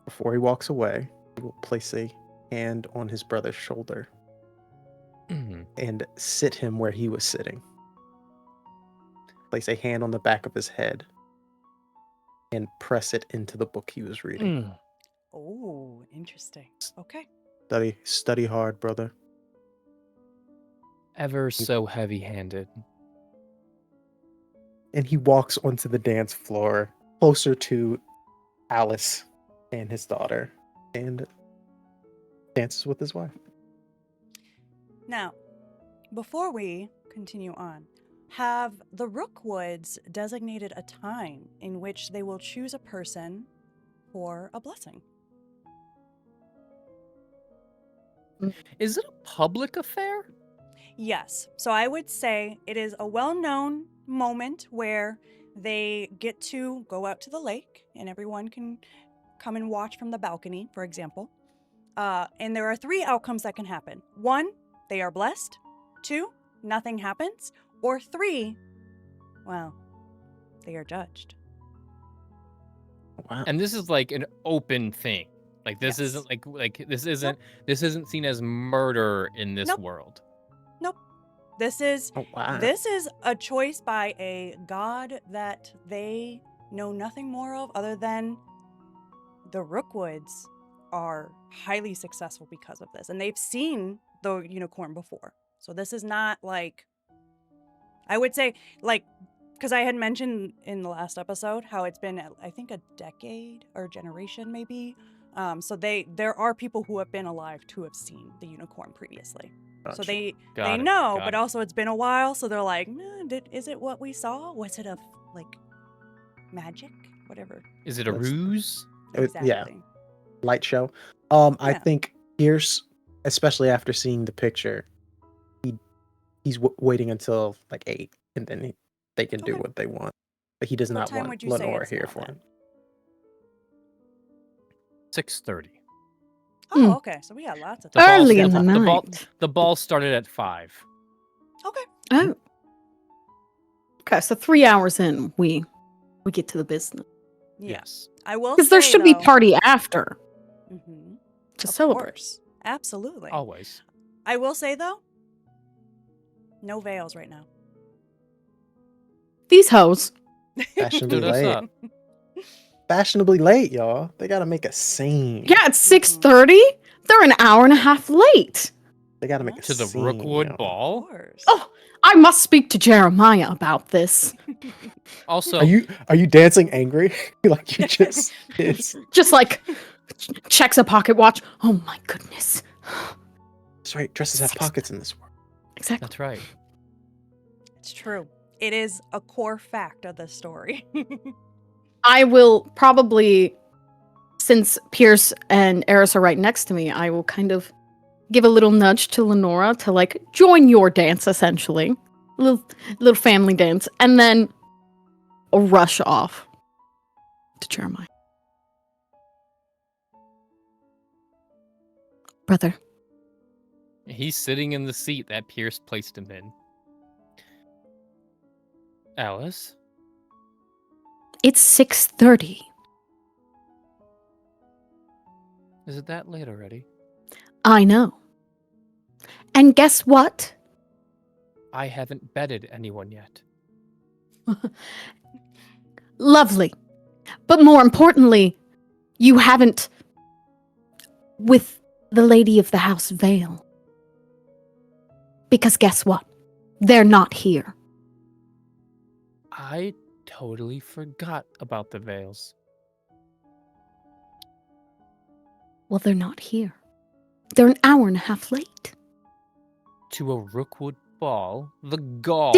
Before he walks away, he will place a hand on his brother's shoulder and sit him where he was sitting. Place a hand on the back of his head and press it into the book he was reading. Oh, interesting. Okay. Study hard, brother. Ever so heavy-handed. And he walks onto the dance floor closer to Alice and his daughter and dances with his wife. Now, before we continue on, have the Rookwoods designated a time in which they will choose a person for a blessing? Is it a public affair? Yes. So I would say it is a well-known moment where they get to go out to the lake and everyone can come and watch from the balcony, for example. And there are 3 outcomes that can happen. 1, they are blessed. 2, nothing happens. Or 3, well, they are judged. Wow. And this is like an open thing. Like this Yes. isn't this isn't seen as murder in this Nope. world. Nope. This is Oh, wow. This is a choice by a god that they know nothing more of other than the Rookwoods are highly successful because of this. And they've seen the unicorn before. So this is not like, I would say, like, because I had mentioned in the last episode how it's been, I think, a decade or generation maybe. So there are people who have been alive to have seen the unicorn previously. So Gotcha. they Got it, know, got but it. also it's been a while, so they're like, is it what we saw? Was it a like magic, whatever? Is it a That's- ruse? Exactly. Yeah. Light show. I Yeah. think Pierce, especially after seeing the picture, he's waiting until like 8, and then they can do Okay. what they want. But he does What not time want would you say Lenore it's here now for then? him. 6:30. Oh, okay. So we got lots of The time. ball Early in sta- the the ball- night. The ball started at 5. Okay. Oh. Okay, so 3 hours in, we get to the business. Yeah. Yes. I will Because there say, should be though- party after Mhm. to Of celebrate. course. Absolutely. Always. I will say though, no veils right now. These hoes. Fashionably Stood us late. up. Fashionably late, y'all. They gotta make a scene. Yeah, it's 6:30. They're an hour and a half late. They gotta make a To the scene. Rookwood y'all. ball. Of course. Oh, I must speak to Jeremiah about this. Also, Are you dancing angry? Like you just is. Just like checks a pocket watch. Oh my goodness. That's right. Dresses have pockets in this world. Exactly. that's right. It's true. It is a core fact of the story. I will probably, since Pierce and Eris are right next to me, I will kind of give a little nudge to Lenora to like join your dance, essentially, little family dance, and then a rush off to Jeremiah. Brother, He's sitting in the seat that Pierce placed him in. Alice? it's 6:30. Is it that late already? I know. And guess what? I haven't bedded anyone yet. Lovely. But more importantly, you haven't with the lady of the House Vale. Because guess what? They're not here. I totally forgot about the veils. Well, they're not here. They're an hour and a half late. To a Rookwood ball? The gall.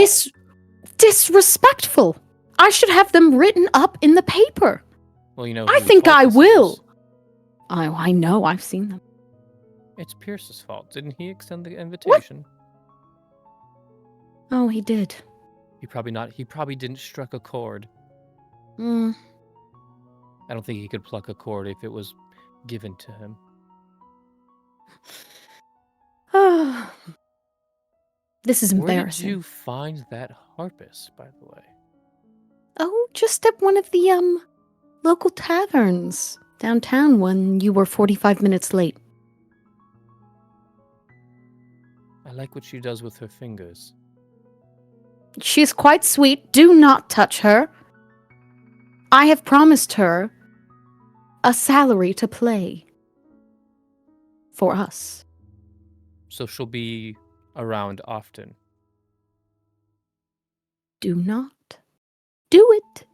Disrespectful. I should have them written up in the paper. Well, you know I whose think fault I this will. is. I know. I've seen them. It's Pierce's fault. Didn't he extend the invitation? Oh, he did. He probably didn't struck a chord. Mm. I don't think he could pluck a chord if it was given to him. This is Where did embarrassing. you find that harpist, by the way? Oh, just at one of the local taverns downtown when you were 45 minutes late. I like what she does with her fingers. She's quite sweet. Do not touch her. I have promised her a salary to play for us. So she'll be around often. Do not do it.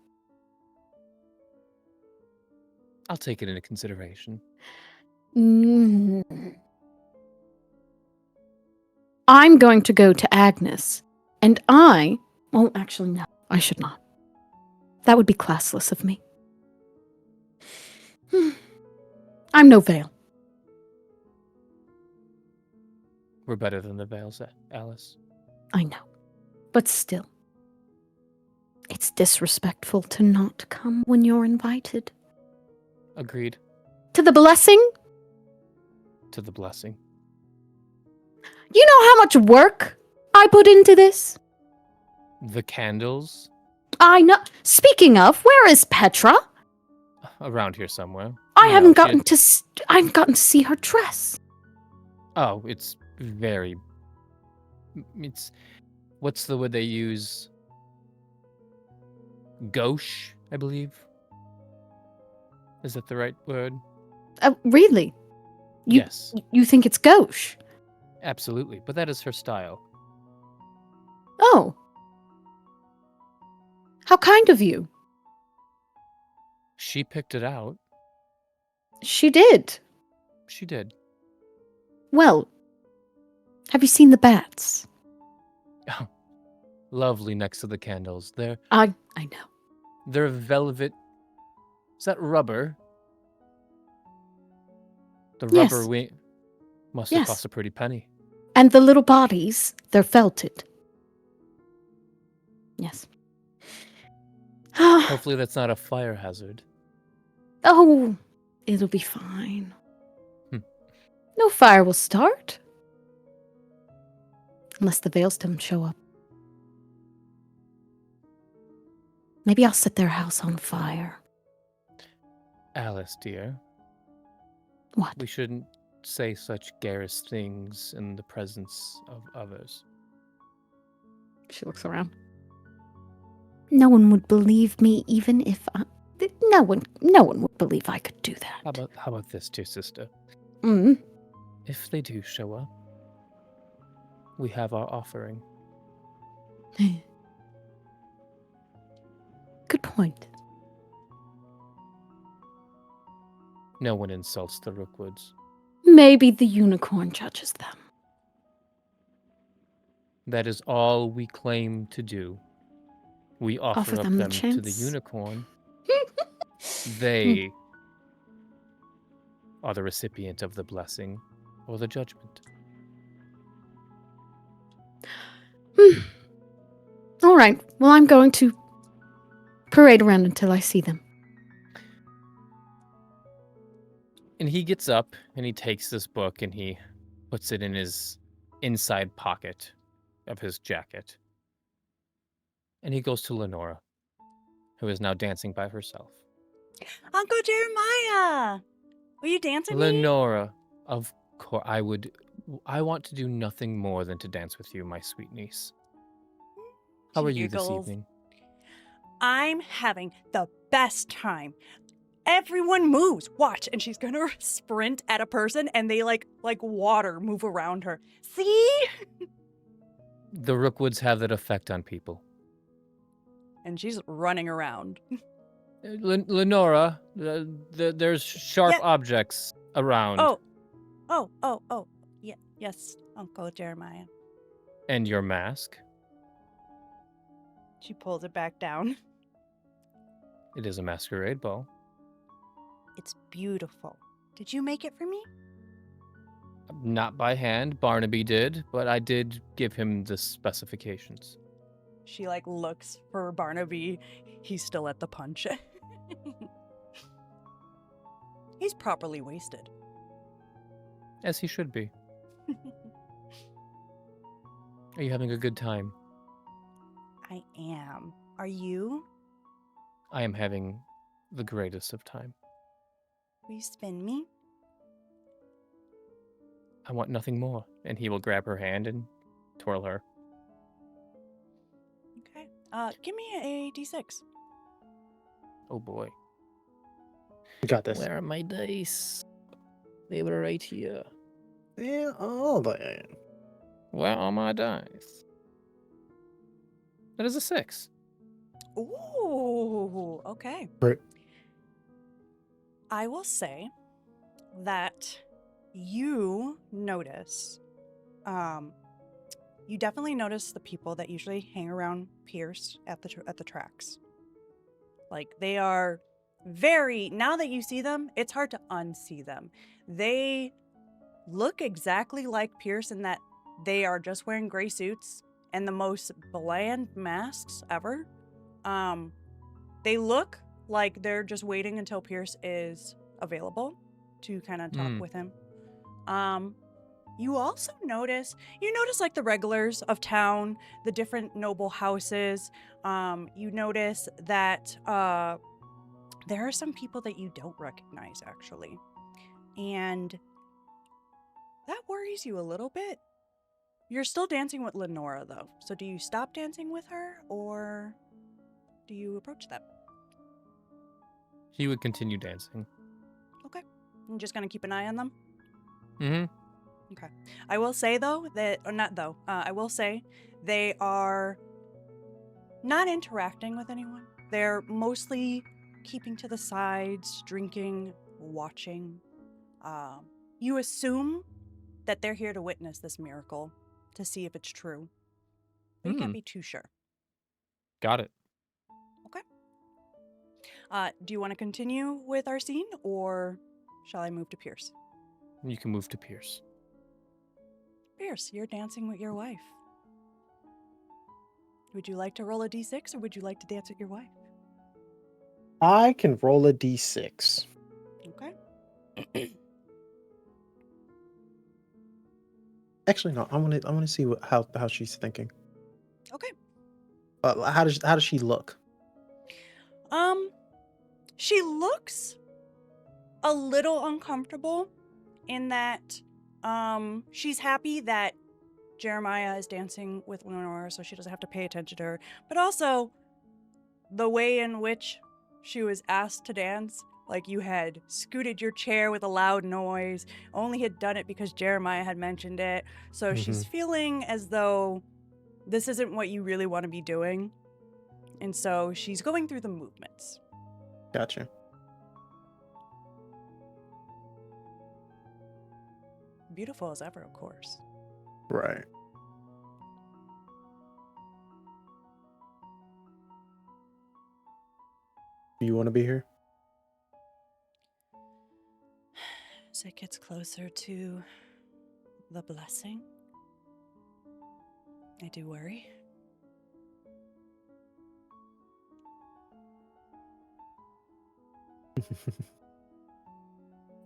I'll take it into consideration. I'm going to go to Agnes, and well, actually, no, I should not. That would be classless of me. I'm no Vale. We're better than the Vales, Alice. I know. But still, it's disrespectful to not come when you're invited. Agreed. To the blessing? To the blessing. You know how much work I put into this? The candles? I know. Speaking of, where is Petra? Around here somewhere. I You haven't know, gotten to. I haven't gotten to see her dress. Oh, it's very. It's. What's the word they use? Gauche, I believe. Is that the right word? Really? Yes, You think it's gauche? absolutely. But that is her style. Oh. How kind of you. She picked it out. She did. She did. Well, have you seen the bats? Oh, lovely next to the candles. I know. They're velvet. Is that rubber? The Yes. rubber wing must have Yes. cost a pretty penny. And the little bodies, they're felted. Yes. Hopefully that's not a fire hazard. Oh, it'll be fine. No fire will start. Unless the Vales don't show up. Maybe I'll set their house on fire. Alice, dear, What? we shouldn't say such garish things in the presence of others. She looks around. No one would believe me even if no one would believe I could do that. How about this, dear sister? Mm. If they do show up, we have our offering. Good point. No one insults the Rookwoods. Maybe the unicorn judges them. That is all we claim to do. We offer up them the them to the chance. unicorn. They are the recipient of the blessing or the judgment. All right. Well, I'm going to parade around until I see them. And he gets up and he takes this book and he puts it in his inside pocket of his jacket. And he goes to Lenora, who is now dancing by herself. Uncle Jeremiah, will you dance with me? Lenora, of course, I want to do nothing more than to dance with you, my sweet niece. How are you this Giggles. evening? I'm having the best time. Everyone moves. Watch. And she's going to sprint at a person and they like water move around her. See? The Rookwoods have that effect on people. And she's running around. Lenora, there's sharp Yeah. objects around. Oh, Oh. Yeah, yes, Uncle Jeremiah. And your mask? She pulls it back down. It is a masquerade ball. It's beautiful. Did you make it for me? Not by hand, Barnaby did, but I did give him the specifications. She like looks for Barnaby. He's still at the punch. He's properly wasted. As he should be. Are you having a good time? I am. Are you? I am having the greatest of time. Will you spin me? I want nothing more. And he will grab her hand and twirl her. Okay. Give me a d6. Oh boy. You got this. Where are my dice? They were right here. Yeah, all that. Where are my dice? That is a 6. Ooh, okay. Right. I will say that you notice, you definitely notice the people that usually hang around Pierce at the tracks. Like they are very, now that you see them, it's hard to unsee them. They look exactly like Pierce in that they are just wearing gray suits and the most bland masks ever. They look like they're just waiting until Pierce is available to kind of talk with him. You also notice like the regulars of town, the different noble houses. You notice that there are some people that you don't recognize actually. And that worries you a little bit. You're still dancing with Lenora though. So do you stop dancing with her or do you approach them? He would continue dancing. Okay. I'm just going to keep an eye on them. Mm-hmm. Okay. I will say though that, or not though, I will say they are not interacting with anyone. They're mostly keeping to the sides, drinking, watching. You assume that they're here to witness this miracle to see if it's true. But you can't be too sure. Got it. Okay. Do you want to continue with our scene or shall I move to Pierce? You can move to Pierce. Pierce, you're dancing with your wife. Would you like to roll a d6 or would you like to dance with your wife? I can roll a d6. Okay. Actually, no. I want to see how she's thinking. Okay. How does she look? She looks a little uncomfortable in that she's happy that Jeremiah is dancing with Lenora so she doesn't have to pay attention to her, but also the way in which she was asked to dance, like you had scooted your chair with a loud noise, only had done it because Jeremiah had mentioned it, so she's feeling as though this isn't what you really want to be doing, and so she's going through the movements. Gotcha. Beautiful as ever, of course. Right. Do you want to be here? As it gets closer to the blessing, I do worry.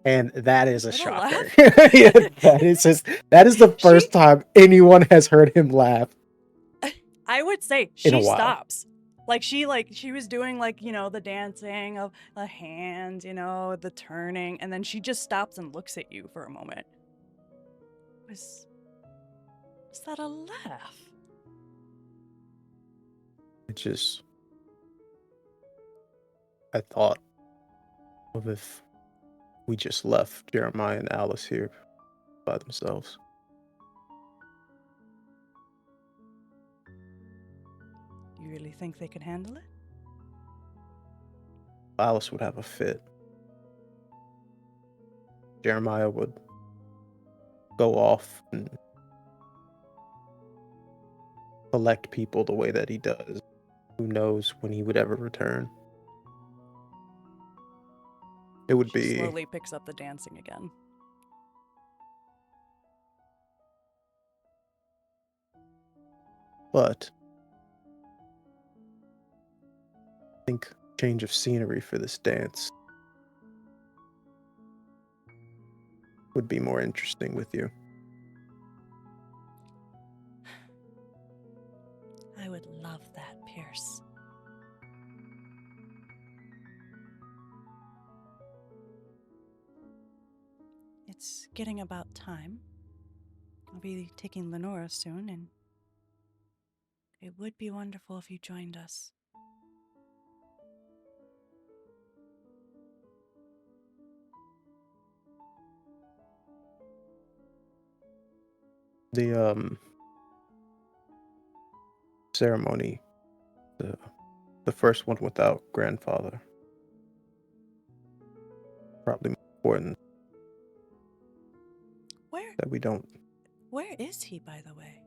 And that is a Little shocker. laugh. Yeah, that is the first time anyone has heard him laugh. I would say In a she while. stops. She was doing the dancing of the hands, the turning, and then she just stops and looks at you for a moment. Was that a laugh? I thought of if we just left Jeremiah and Alice here by themselves. You really think they could handle it? Alice would have a fit. Jeremiah would go off and collect people the way that he does. Who knows when he would ever return? It would She be slowly picks up the dancing again. but I think change of scenery for this dance would be more interesting with you. I would love that, Pierce. It's getting about time. I'll be taking Lenora soon, and it would be wonderful if you joined us. The ceremony, the first one without grandfather, probably more important that we don't. Where is he, by the way?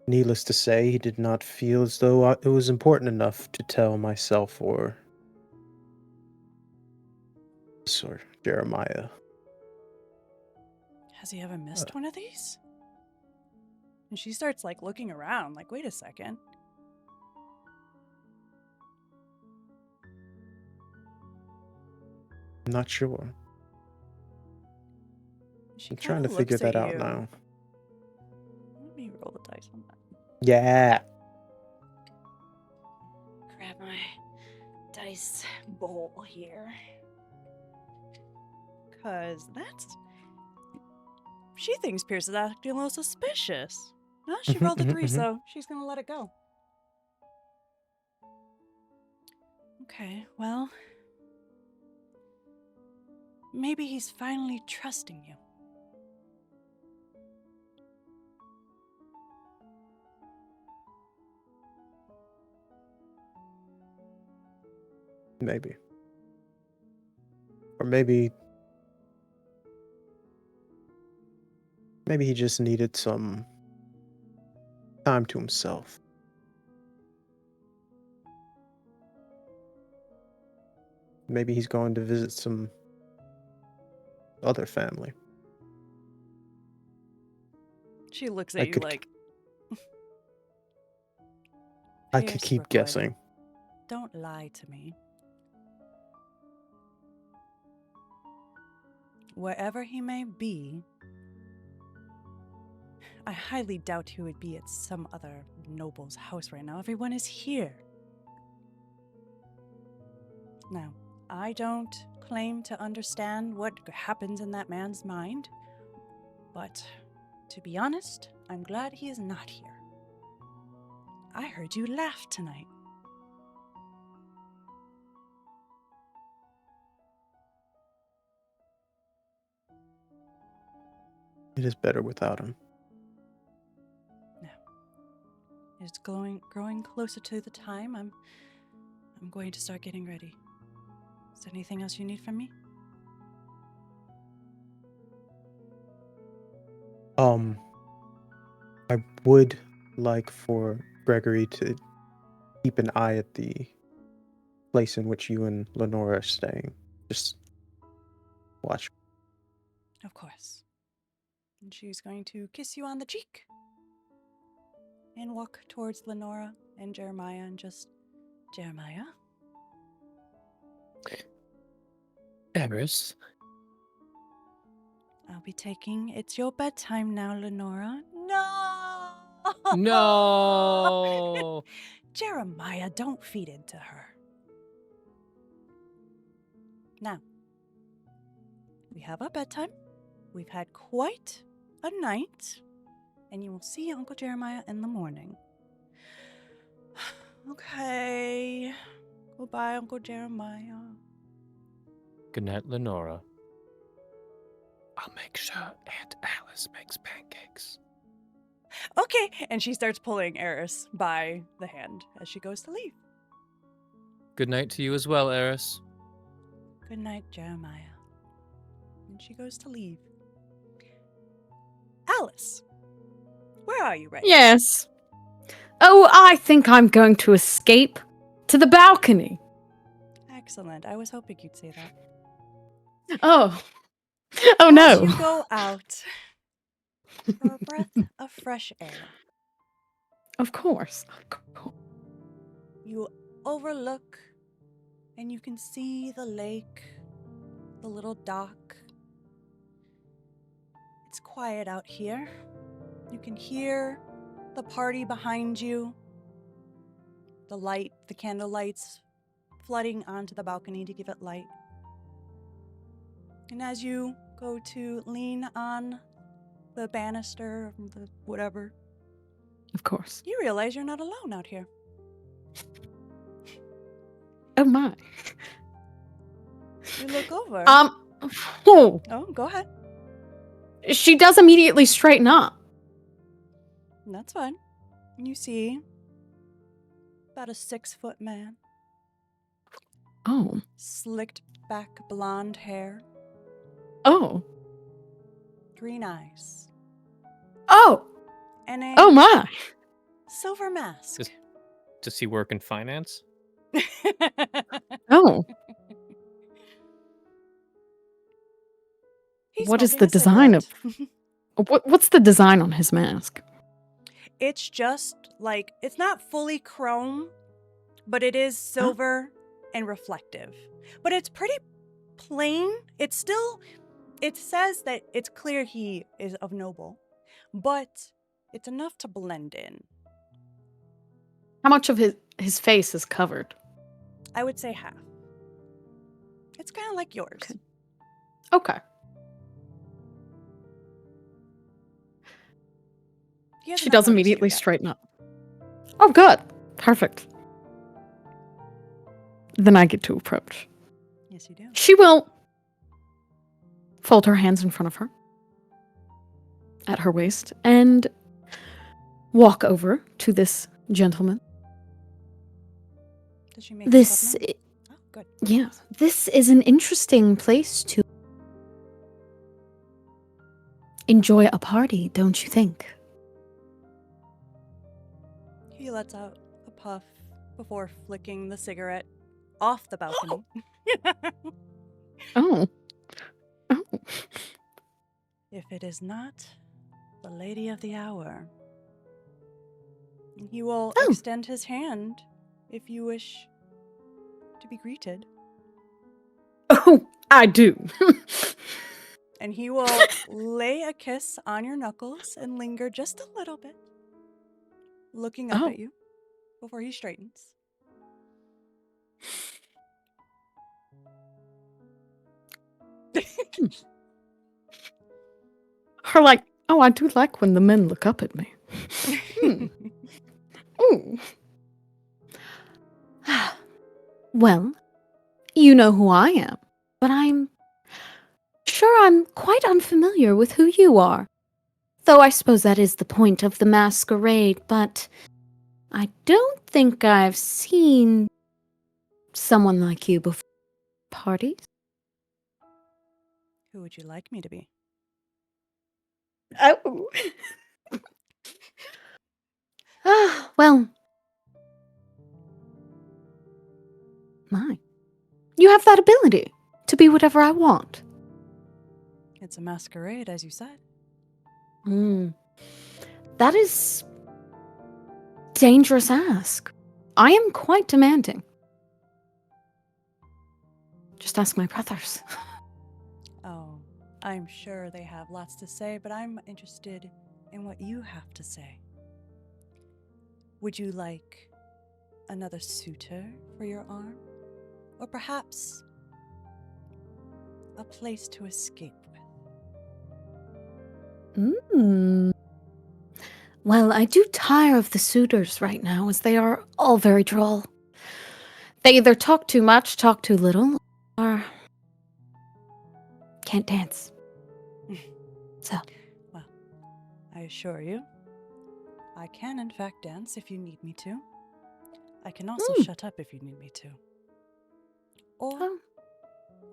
Needless to say, he did not feel as though it was important enough to tell myself or Jeremiah. Has he ever missed one of these? And she starts like looking around, like, wait a second. I'm not sure. She I'm trying to kinda figure looks at that out you. now. Let me roll the dice on that. Yeah. Grab my dice bowl here. Because she thinks Pierce is acting a little suspicious. Well, she rolled a 3, so she's going to let it go. Okay, well, maybe he's finally trusting you. Maybe. Or maybe he just needed some time to himself. Maybe he's going to visit some other family. She looks at you like... I could keep guessing. Don't lie to me. Wherever he may be, I highly doubt he would be at some other noble's house right now. Everyone is here. Now, I don't claim to understand what happens in that man's mind, but to be honest, I'm glad he is not here. I heard you laugh tonight. It is better without him. Now, it's growing closer to the time. I'm going to start getting ready. Is there anything else you need from me? I would like for Gregory to keep an eye at the place in which you and Lenora are staying. Just watch. Of course. And she's going to kiss you on the cheek and walk towards Lenora and Jeremiah and just, Jeremiah? Eris? I'll be taking, it's your bedtime now, Lenora. No! No! Jeremiah, don't feed into her. Now, we have our bedtime. We've had quite a night, and you will see Uncle Jeremiah in the morning. Okay. Goodbye, Uncle Jeremiah. Good night, Lenora. I'll make sure Aunt Alice makes pancakes. Okay, and she starts pulling Eris by the hand as she goes to leave. Good night to you as well, Eris. Good night, Jeremiah. And she goes to leave. Alice, where are you right now? Yes. Oh, I think I'm going to escape to the balcony. Excellent. I was hoping you'd say that. Oh. Oh As no. you go out for a breath of fresh air, Of course. you overlook and you can see the lake, the little dock. It's quiet out here. You can hear the party behind you, the candle lights flooding onto the balcony to give it light. And as you go to lean on the banister, the whatever, Of course. you realize you're not alone out here. Oh my. You look over. Oh, Oh, go ahead. she does immediately straighten up. That's fine. You see about a 6-foot man, Oh. slicked back blonde hair, Oh. green eyes, Oh. and a Oh my. silver mask. Does he work in finance? Oh. He's What is smoking the a design of cigarette. what's the design on his mask? It's just like, it's not fully chrome, but it is silver and reflective. But it's pretty plain. It says that it's clear he is of noble, but it's enough to blend in. How much of his face is covered? I would say half. It's kind of like yours. Okay. He has She not does noticed you immediately yet. straighten up. Oh, good. Perfect. Then I get to approach. Yes, you do. She will fold her hands in front of her at her waist and walk over to this gentleman. Does she make This, herself known? Oh, good. yeah, this is an interesting place to enjoy a party, don't you think? He lets out a puff before flicking the cigarette off the balcony. Oh. Oh. If it is not the lady of the hour, he will Oh. extend his hand if you wish to be greeted. Oh, I do. And he will lay a kiss on your knuckles and linger just a little bit, looking up Oh. at you before he straightens. Her like, oh, I do like when the men look up at me. Ooh. Well, you know who I am, but I'm sure I'm quite unfamiliar with who you are. Though I suppose that is the point of the masquerade, but I don't think I've seen someone like you before. Parties? Who would you like me to be? Oh. Well. My. You have that ability to be whatever I want. It's a masquerade, as you said. That is dangerous ask. I am quite demanding. Just ask my brothers. Oh, I'm sure they have lots to say, but I'm interested in what you have to say. Would you like another suitor for your arm? Or perhaps a place to escape with? Well, I do tire of the suitors right now, as they are all very droll. They either talk too much, talk too little, or can't dance. So. Well, I assure you, I can in fact dance if you need me to. I can also shut up if you need me to. Or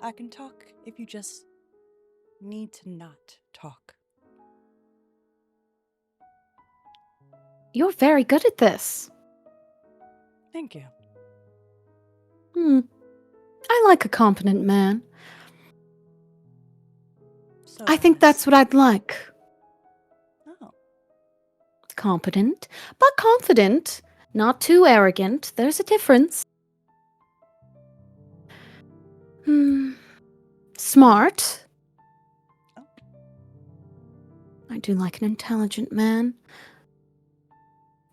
I can talk if you just need to not talk. You're very good at this. Thank you. I like a competent man. So I think Alice. that's what I'd like. Oh, Competent, but confident. Not too arrogant. There's a difference. Smart. Oh. I do like an intelligent man.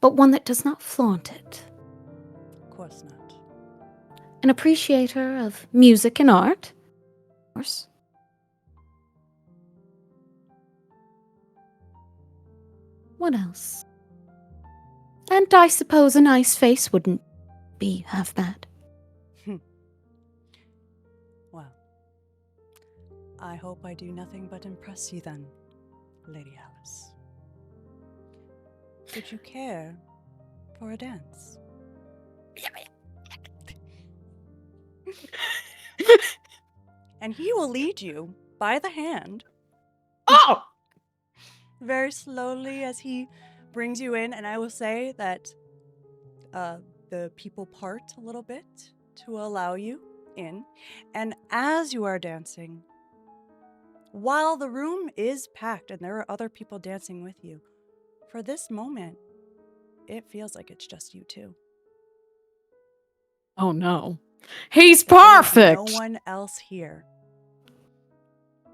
But one that does not flaunt it. of course not. An appreciator of music and art. Of course. What else? And I suppose a nice face wouldn't be half bad. Well, I hope I do nothing but impress you then, Lady Alice. Would you care for a dance? And he will lead you by the hand Oh! very slowly as he brings you in. And I will say that the people part a little bit to allow you in. And as you are dancing, while the room is packed and there are other people dancing with you, for this moment, it feels like it's just you two. Oh no. He's There is perfect! no one else here.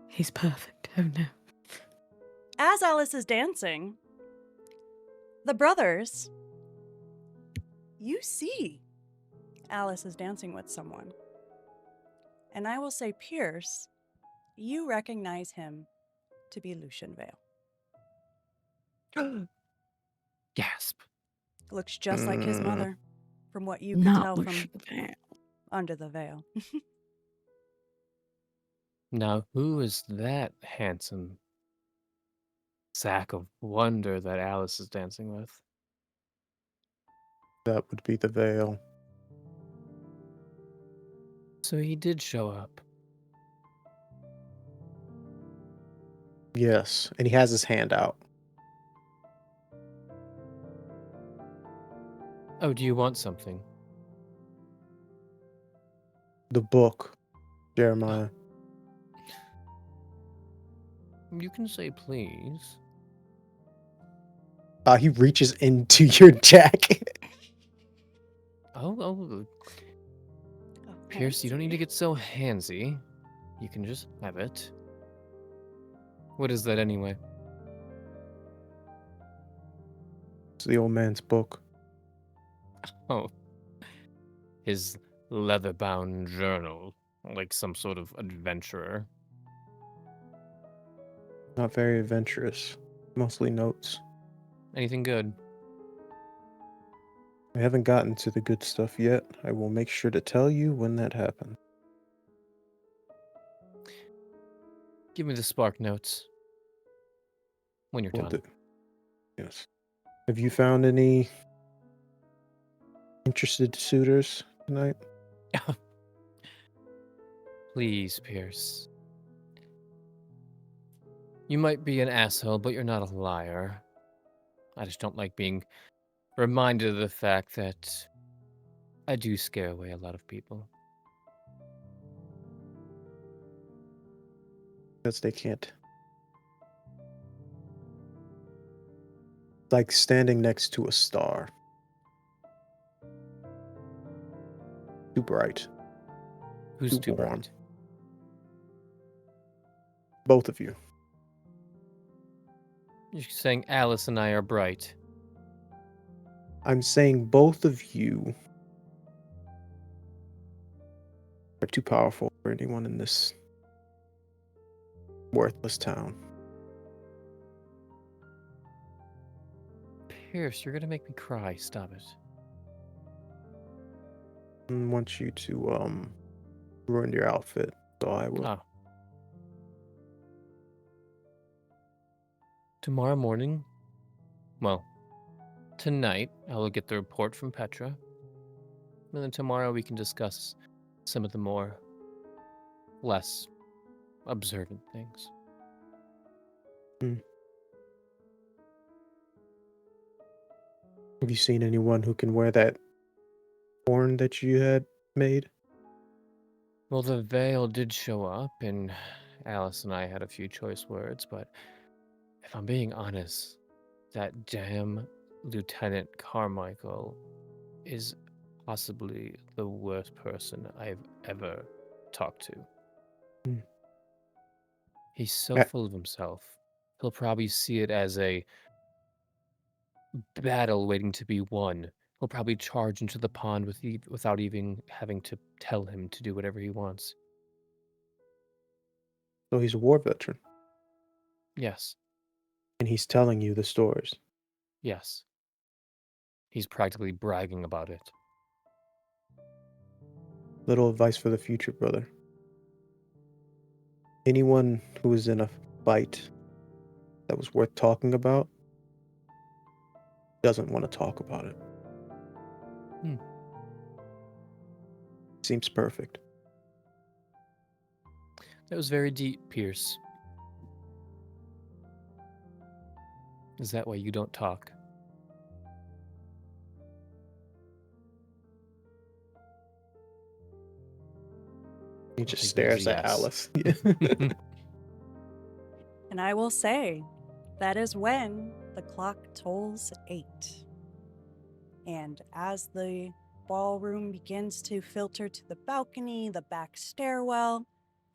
He's perfect. Oh no. As Alice is dancing, the brothers, you see Alice is dancing with someone. And I will say, Pierce, you recognize him to be Lucian Vale. Gasp. Looks just like his mother, from what you could Not tell Lucian from Vale. under the veil. Now, who is that handsome sack of wonder that Alice is dancing with? That would be the veil. So he did show up. Yes, and he has his hand out. Oh, do you want something? The book, Jeremiah. You can say please. He reaches into your jacket. Oh, Pierce, you don't need to get so handsy. You can just have it. What is that anyway? It's the old man's book. Oh. His leather-bound journal, like some sort of adventurer. Not very adventurous. Mostly notes. Anything good? I haven't gotten to the good stuff yet. I will make sure to tell you when that happens. Give me the spark notes. When you're Will done. do. Yes. Have you found any interested suitors tonight? Please, Pierce. You might be an asshole, but you're not a liar. I just don't like being reminded of the fact that I do scare away a lot of people. Because they can't. It's like standing next to a star. Too bright. Who's Too too warm. bright? Both of you. You're saying Alice and I are bright. I'm saying both of you are too powerful for anyone in this worthless town. Pierce, you're gonna make me cry. Stop it. I want you to ruin your outfit, so I will. Oh. Tomorrow morning? Well, tonight I will get the report from Petra. And then tomorrow we can discuss some of the more less observant things. Have you seen anyone who can wear that horn that you had made? Well, the veil did show up, and Alice and I had a few choice words, but if I'm being honest, that damn Lieutenant Carmichael is possibly the worst person I've ever talked to. Hmm. He's so full of himself. He'll probably see it as a battle waiting to be won. He'll probably charge into the pond without even having to tell him to do whatever he wants. So he's a war veteran, Yes, and he's telling you the stories. yes. He's practically bragging about it. Little advice for the future, brother. Anyone who is in a fight that was worth talking about doesn't want to talk about it. Seems perfect. That was very deep, Pierce. Is that why you don't talk? He I'll just take that as stares a at yes. Alice. And I will say, that is when the clock tolls 8. And as the ballroom begins to filter to the balcony, the back stairwell,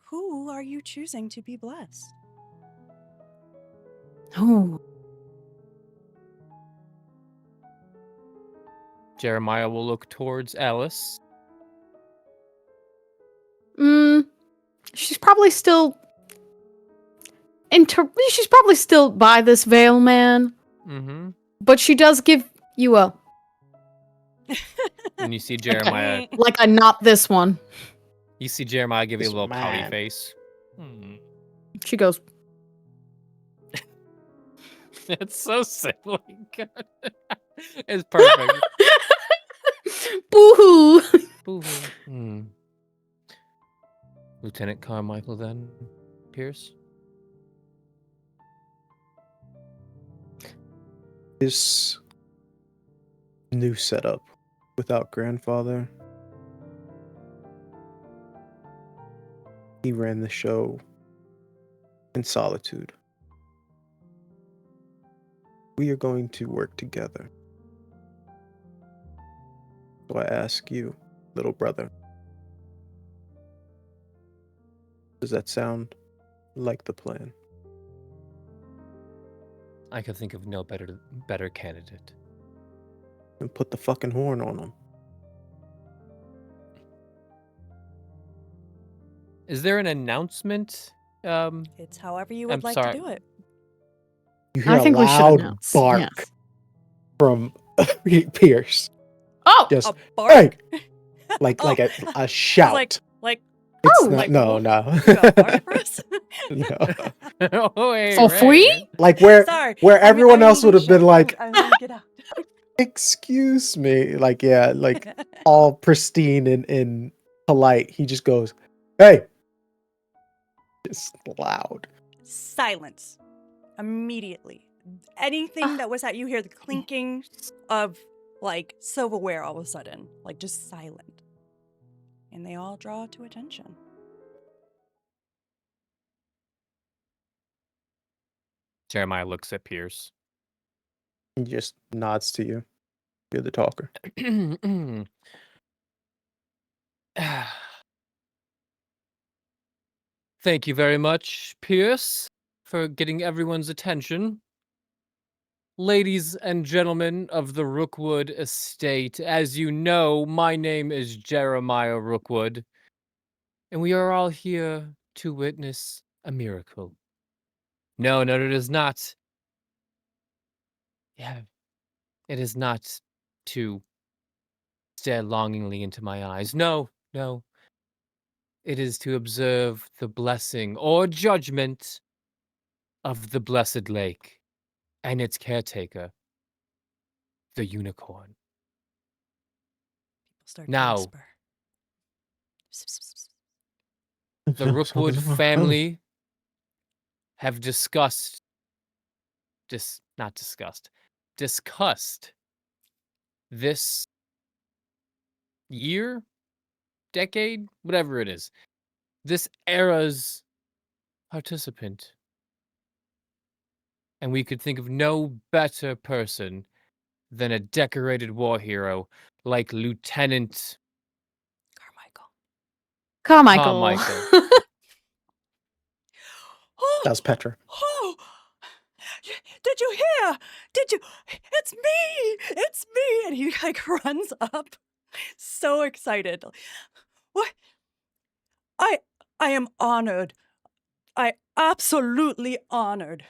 who are you choosing to be blessed? Oh, Jeremiah will look towards Alice. she's probably still she's probably still by this veil man, Mm-hmm. but she does give you a And you see Jeremiah. like a not this one. You see Jeremiah give you a This little pouty man. face. She goes, It's so silly. It's perfect. boo-hoo. Boo-hoo. Lieutenant Carmichael, then, Pierce? This new setup without grandfather, he ran the show in solitude. We are going to work together. So I ask you, little brother, does that sound like the plan? I could think of no better candidate. And put the fucking horn on him. Is there an announcement? It's however you would I'm like sorry. to do it. You hear I think a we should loud announce. bark Yes. from Pierce. Oh, Just A bark? like Oh, a I was shout. like, It's oh, not, like, no, what? no. You got a bark for us? No. Oh, hey, for Ray. free? Like where Sorry. everyone else would have been like, I'm gonna get out. excuse me. Like, yeah, like all pristine and polite. He just goes, hey. Just loud. Silence. Immediately. Anything that was at you hear the clinking of like silverware all of a sudden. Like just silent. And they all draw to attention. Jeremiah looks at Pierce. He just nods to you. You're the talker. Thank you very much, Pierce, for getting everyone's attention. Ladies and gentlemen of the Rookwood estate, as you know, my name is Jeremiah Rookwood, and we are all here to witness a miracle. No, it is not. Yeah, it is not to stare longingly into my eyes. No. It is to observe the blessing or judgment of the blessed lake and its caretaker, the unicorn. People start to Now, whisper. the Rookwood family have discussed this year, decade, whatever it is, this era's participant. And we could think of no better person than a decorated war hero like Lieutenant Carmichael. Carmichael. Carmichael. Oh, That was Petra. oh, did you hear? Did you? It's me! It's me! And he like runs up, so excited. What? I am honored. I absolutely honored.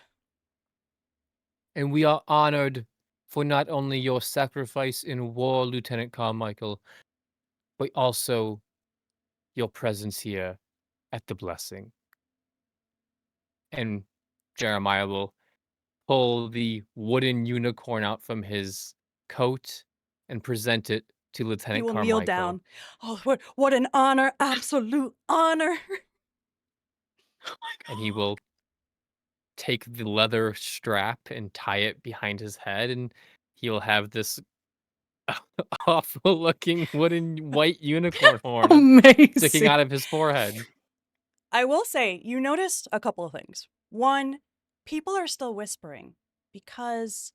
And we are honored for not only your sacrifice in war, Lieutenant Carmichael, but also your presence here at the blessing. And Jeremiah will pull the wooden unicorn out from his coat and present it to He Lieutenant will Carmichael. kneel down. Oh, what an honor! Absolute honor. And he will take the leather strap and tie it behind his head, and he'll have this awful looking wooden white unicorn horn sticking Amazing. out of his forehead. I will say, you noticed a couple of things. One, people are still whispering because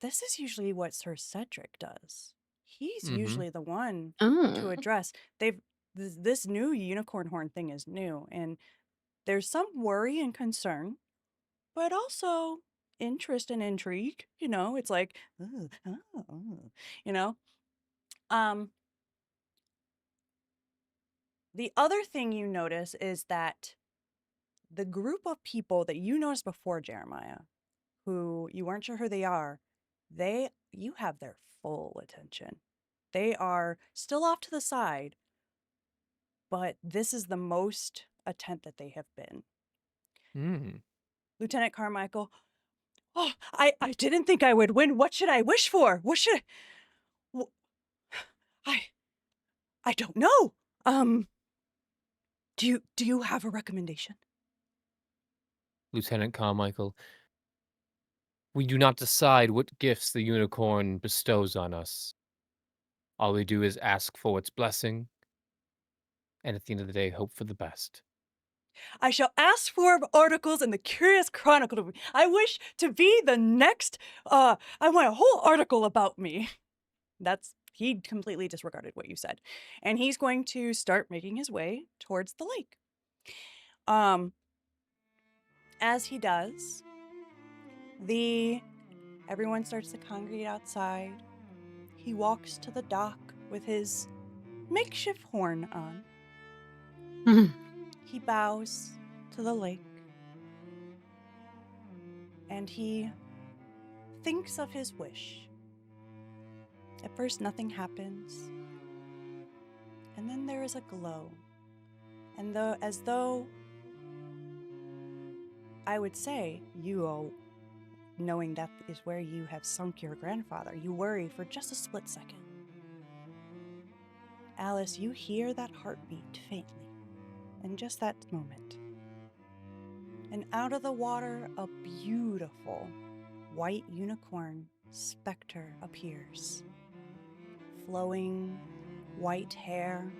this is usually what Sir Cedric does. He's Mhm. usually the one Oh. to address. This new unicorn horn thing is new, and there's some worry and concern, but also interest and intrigue. You know, it's like, "Ooh, oh," you know. The other thing you notice is that the group of people that you noticed before, Jeremiah, who you weren't sure who they are, you have their full attention. They are still off to the side, but this is the most attent that they have been. Mm. Lieutenant Carmichael, oh, I didn't think I would win. What should I wish for? What should I don't know. Do you have a recommendation? Lieutenant Carmichael, we do not decide what gifts the unicorn bestows on us. All we do is ask for its blessing, and at the end of the day, hope for the best. I shall ask for articles in the Curious Chronicle. I wish to be the next, I want a whole article about me. He completely disregarded what you said. And he's going to start making his way towards the lake. As he does, everyone starts to congregate outside. He walks to the dock with his makeshift horn on. He bows to the lake. And he thinks of his wish. At first, nothing happens. And then there is a glow. And as though, I would say, you all, knowing that is where you have sunk your grandfather, you worry for just a split second. Alice, you hear that heartbeat faintly, in just that moment. And out of the water, a beautiful white unicorn specter appears. Flowing white hair,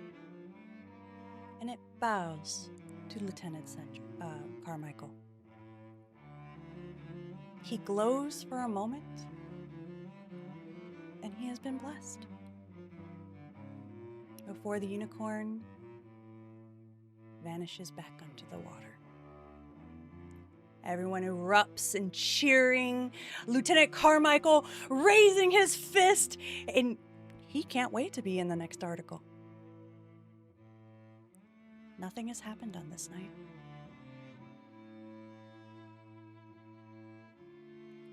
and it bows to Lieutenant Carmichael. He glows for a moment, and he has been blessed. Before the unicorn vanishes back onto the water. Everyone erupts in cheering, Lieutenant Carmichael raising his fist, and he can't wait to be in the next article. Nothing has happened on this night.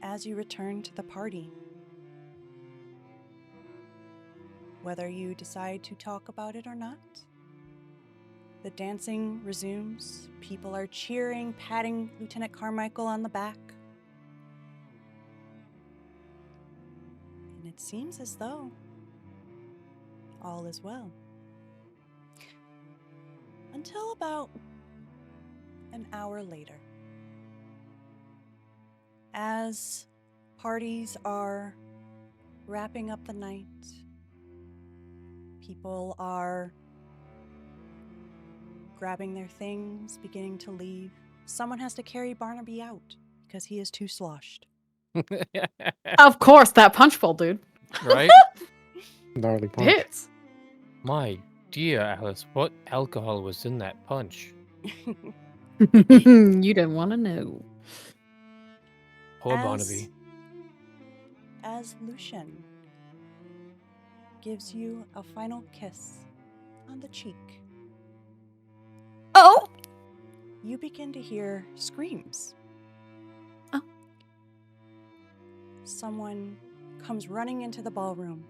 As you return to the party, whether you decide to talk about it or not, the dancing resumes. People are cheering, patting Lieutenant Carmichael on the back. And it seems as though all is well. until about an hour later. As parties are wrapping up the night, people are grabbing their things, beginning to leave. Someone has to carry Barnaby out because he is too sloshed. Of course, that punch bowl, dude. Right? Gnarly punch. Hits. My dear Alice, what alcohol was in that punch? You didn't want to know. Poor Barnaby. As Lucian gives you a final kiss on the cheek, Oh! you begin to hear screams. Oh. Someone comes running into the ballroom.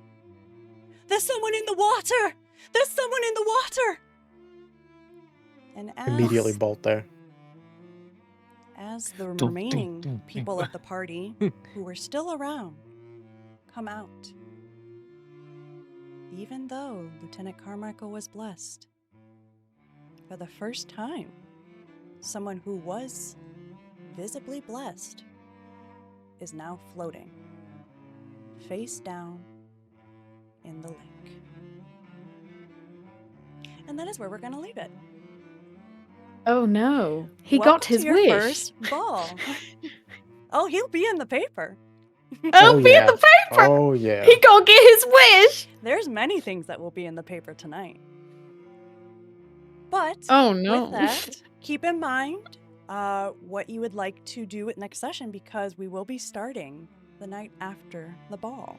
There's someone in the water! There's someone in the water! And Immediately bolt there. as the Dun, dun, remaining dun, people dun. of the party who were still around come out, even though Lieutenant Carmichael was blessed, for the first time, someone who was visibly blessed is now floating, face down in the lake. And that is where we're going to leave it. Oh no. He Welcome got his to your wish. first ball. Oh, he'll be in the paper. Oh, be in the paper. Oh yeah. He gonna get his wish. There's many things that will be in the paper tonight. But Oh no. with that, keep in mind what you would like to do at next session, because we will be starting the night after the ball.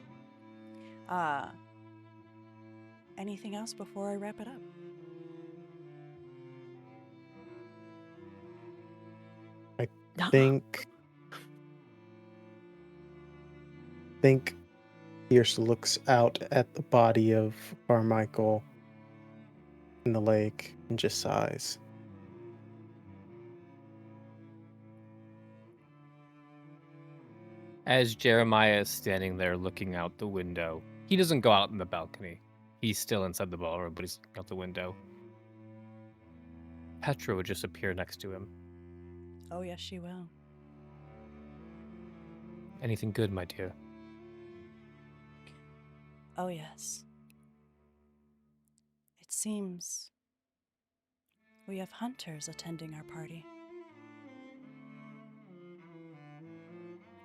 Anything else before I wrap it up? Think Pierce looks out at the body of Carmichael in the lake and just sighs. As Jeremiah is standing there looking out the window, he doesn't go out in the balcony. He's still inside the ballroom, but he's looking out the window. Petra would just appear next to him. Oh, yes, she will. Anything good, my dear? Oh, yes. It seems we have hunters attending our party.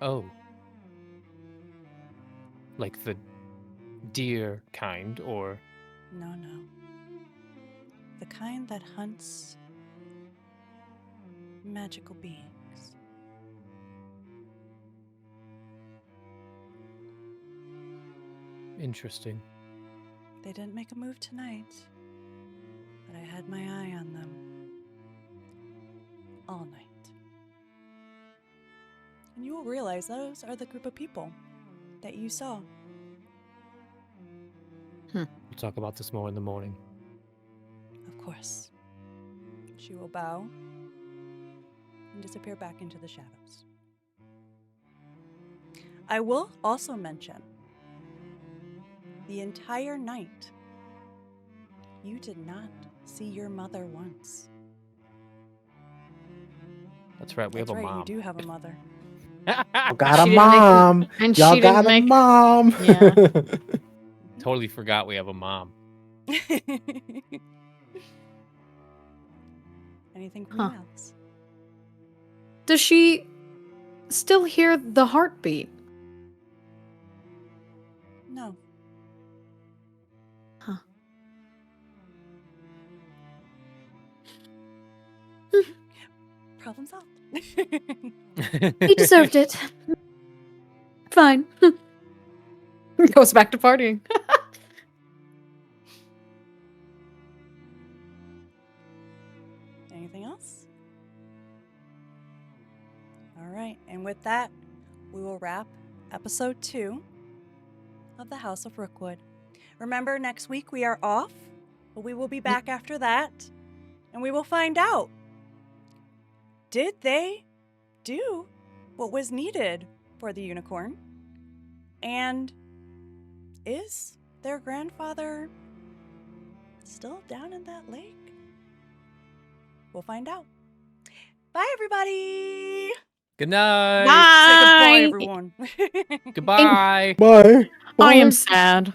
Oh. Like the deer kind, or... No. The kind that hunts magical beings. Interesting. They didn't make a move tonight, but I had my eye on them all night. And you will realize those are the group of people that you saw. We'll talk about this more in the morning. Of course. She will bow and disappear back into the shadows. I will also mention the entire night, you did not see your mother once. That's right, we That's have a right, mom. you do have a mother. Y'all got a She didn't make a- mom. And Y'all she got didn't a make. mom. Yeah. Totally forgot we have a mom. Anything from Huh. you else? Does she still hear the heartbeat? No. Huh. Problem solved. He deserved it. Fine. Goes back to partying. Anything else? All right, and with that, we will wrap episode 2 of the House of Rookwood. Remember, next week we are off, but we will be back after that, and we will find out, did they do what was needed for the unicorn? And is their grandfather still down in that lake? We'll find out. Bye, everybody. Good night. Say goodbye, Bye. everyone. Goodbye. Bye. I Bye. am sad.